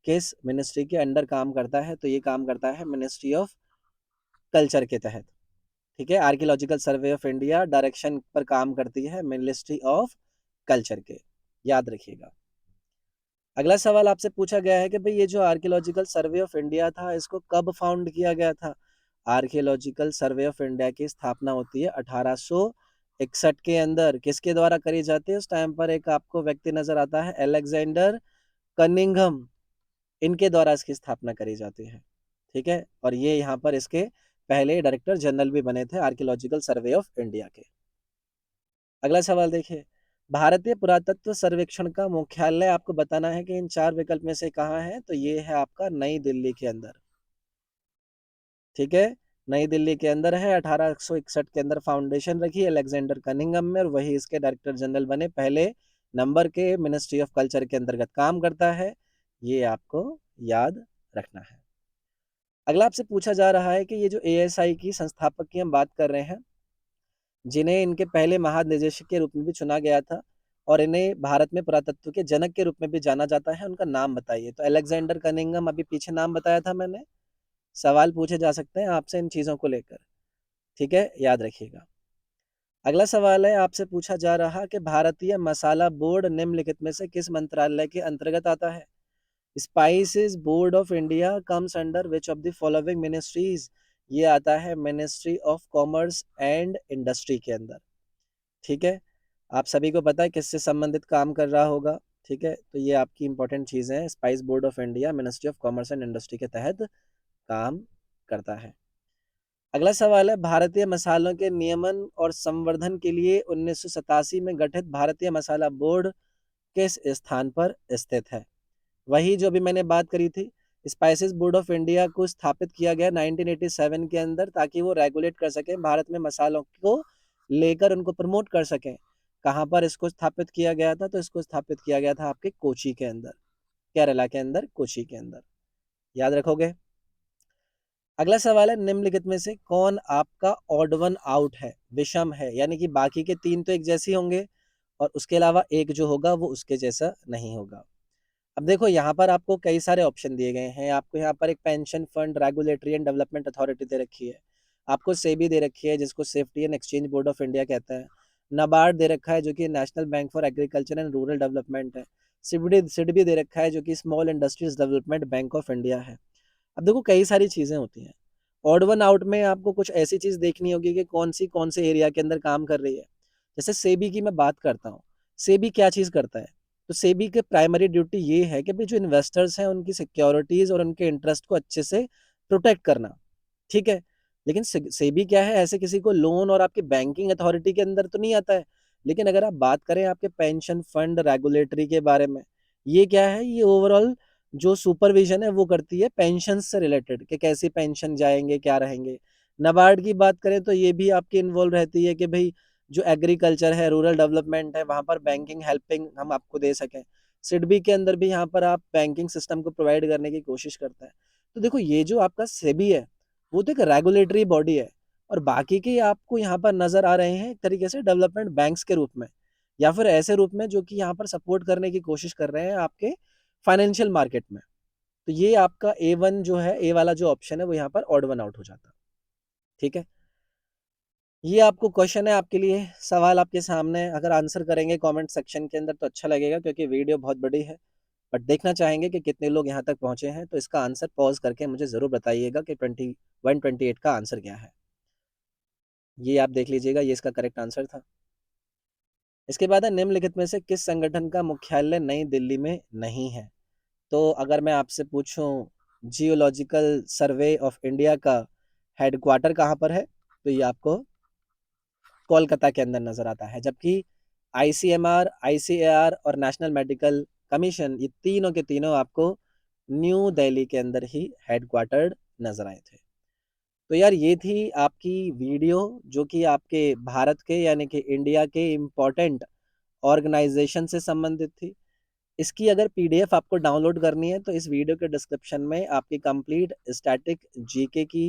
किस मिनिस्ट्री के अंडर काम करता है? तो ये काम करता है मिनिस्ट्री ऑफ कल्चर के तहत। ठीक है, archaeological survey of India direction पर काम करती है मिनिस्ट्री ऑफ कल्चर के, याद रखिएगा। अगला सवाल आपसे पूछा गया है कि भाई ये जो आर्कियोलॉजिकल सर्वे ऑफ इंडिया था, इसको कब फाउंड किया गया था? आर्कियोलॉजिकल सर्वे ऑफ इंडिया की स्थापना होती है 1861 के अंदर। किसके द्वारा करी जाती है? उस टाइम पर एक आपको व्यक्ति नजर आता है, अलेक्जेंडर कनिंघम, इनके द्वारा इसकी स्थापना करी जाती है। ठीक है, और ये यहाँ पर इसके पहले डायरेक्टर जनरल भी बने थे आर्कियोलॉजिकल सर्वे ऑफ इंडिया के। अगला सवाल देखिए, भारतीय पुरातत्व सर्वेक्षण का मुख्यालय आपको बताना है कि इन चार विकल्प में से कहाँ है? तो ये है आपका नई दिल्ली के अंदर। ठीक है, नई दिल्ली के अंदर है। 1861 के अंदर फाउंडेशन रखी अलेक्जेंडर कनिंघम में, और वही इसके डायरेक्टर जनरल बने, पहले नंबर के मिनिस्ट्री ऑफ कल्चर के अंतर्गत काम करता है। ये आपको याद रखना है। अगला आपसे पूछा जा रहा है कि ये जो ASI की संस्थापक की हम बात कर रहे हैं, जिन्हें इनके पहले महानिदेशक के रूप में भी चुना गया था, और इन्हें भारत में पुरातत्व के जनक के रूप में भी जाना जाता है, उनका नाम बताइए। तो अलेक्जेंडर कनिंघम, अभी पीछे नाम बताया था मैंने। सवाल पूछे जा सकते हैं आपसे इन चीजों को लेकर। ठीक है, याद रखिएगा। अगला सवाल है, आपसे पूछा जा रहा कि भारतीय मसाला बोर्ड निम्नलिखित में से किस मंत्रालय के अंतर्गत आता है? Spices board of India comes under which of the following ministries? ये आता है ministry of Commerce and industry के अंदर। ठीक है, आप सभी को पता है किससे संबंधित काम कर रहा होगा। ठीक है, तो ये आपकी इंपॉर्टेंट चीजें हैं। Spice board of India ministry of Commerce and industry के तहत काम करता है। अगला सवाल है, भारतीय मसालों के नियमन और संवर्धन के लिए 1987 में गठित भारतीय मसाला बोर्ड किस स्थान पर स्थित है? वही जो अभी मैंने बात करी थी, स्पाइसेस बोर्ड ऑफ इंडिया को स्थापित किया गया 1987 के अंदर, ताकि वो रेगुलेट कर सके भारत में मसालों को लेकर, उनको प्रमोट कर सकें। कहाँ पर इसको स्थापित किया गया था? तो इसको स्थापित किया गया था आपके कोची के अंदर, केरला के अंदर, कोची के अंदर। याद रखोगे। अगला सवाल है, निम्नलिखित में से कौन आपका ऑड वन आउट है, विषम है, यानी कि बाकी के तीन तो एक जैसे होंगे, और उसके अलावा एक जो होगा वो उसके जैसा नहीं होगा। अब देखो, यहाँ पर आपको कई सारे ऑप्शन दिए गए हैं। आपको यहाँ पर एक Pension Fund Regulatory and Development Authority दे रखी है, आपको सेबी दे रखी है, जिसको Safety and Exchange Board of India कहते हैं, नाबार्ड दे रखा है, जो कि National Bank for Agriculture and Rural Development है, सिडबी दे रखा है, जो कि Small Industries Development Bank of India है। अब देखो, कई सारी चीजें होती हैं। ऑड वन आउट में आपको कुछ ऐसी चीज देखनी होगी कि कौन से एरिया के अंदर काम कर रही है। जैसे सेबी की मैं बात करता हूँ, सेबी क्या चीज करता है? तो सेबी के प्राइमरी ड्यूटी ये है कि भाई जो इन्वेस्टर्स हैं उनकी सिक्योरिटीज और उनके इंटरेस्ट को अच्छे से प्रोटेक्ट करना। ठीक है, लेकिन सेबी क्या है, ऐसे किसी को लोन और आपकी बैंकिंग अथॉरिटी के अंदर तो नहीं आता है। लेकिन अगर आप बात करें आपके पेंशन फंड रेगुलेटरी के बारे में, ये क्या है, ये ओवरऑल जो सुपरविजन है वो करती है पेंशन से रिलेटेड, कि कैसी पेंशन जाएंगे, क्या रहेंगे। नबार्ड की बात करें तो ये भी आपकी इन्वॉल्व रहती है कि भाई जो एग्रीकल्चर है, रूरल डेवलपमेंट है, वहाँ पर बैंकिंग हेल्पिंग हम आपको दे सकें। सिडबी के अंदर भी यहाँ पर आप बैंकिंग सिस्टम को प्रोवाइड करने की कोशिश करता है। तो देखो, ये जो आपका सेबी है वो तो एक रेगुलेटरी बॉडी है, और बाकी के आपको यहाँ पर नजर आ रहे हैं एक तरीके से डेवलपमेंट बैंक्स के रूप में, या फिर ऐसे रूप में जो कि यहाँ पर सपोर्ट करने की कोशिश कर रहे हैं आपके फाइनेंशियल मार्केट में। तो ये आपका A1 जो है, ए वाला जो ऑप्शन है, वो यहाँ पर ऑड वन आउट हो जाता है। ठीक है, ये आपको क्वेश्चन है आपके लिए, सवाल आपके सामने, अगर आंसर करेंगे कमेंट सेक्शन के अंदर तो अच्छा लगेगा, क्योंकि वीडियो बहुत बड़ी है। बट देखना चाहेंगे कि कितने लोग यहाँ तक पहुंचे हैं, तो इसका आंसर पॉज करके मुझे जरूर बताइएगा कि 128 का आंसर क्या है। ये आप देख लीजिएगा, ये इसका करेक्ट आंसर था। इसके बाद है, निम्नलिखित में से किस संगठन का मुख्यालय नई दिल्ली में नहीं है? तो अगर मैं आपसे पूछूं, जियोलॉजिकल सर्वे ऑफ इंडिया का हेडक्वार्टर कहाँ पर है? तो ये आपको कोलकाता के अंदर नज़र आता है, जबकि आईसीएमआर, आईसीएआर और नेशनल मेडिकल कमीशन ये तीनों के तीनों आपको न्यू दिल्ली के अंदर ही हेडक्वार्टर्ड नज़र आए थे। तो यार ये थी आपकी वीडियो जो कि आपके भारत के यानी कि इंडिया के इम्पोर्टेंट ऑर्गेनाइजेशन से संबंधित थी। इसकी अगर पीडीएफ आपको डाउनलोड करनी है तो इस वीडियो के डिस्क्रिप्शन में आपकी कंप्लीट स्टैटिक जीके की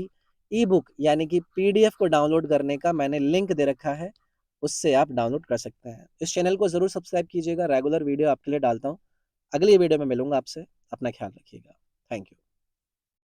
ई बुक यानी कि पीडीएफ को डाउनलोड करने का मैंने लिंक दे रखा है, उससे आप डाउनलोड कर सकते हैं। इस चैनल को ज़रूर सब्सक्राइब कीजिएगा, रेगुलर वीडियो आपके लिए डालता हूँ। अगली वीडियो में मिलूंगा आपसे, अपना ख्याल रखिएगा। Thank you.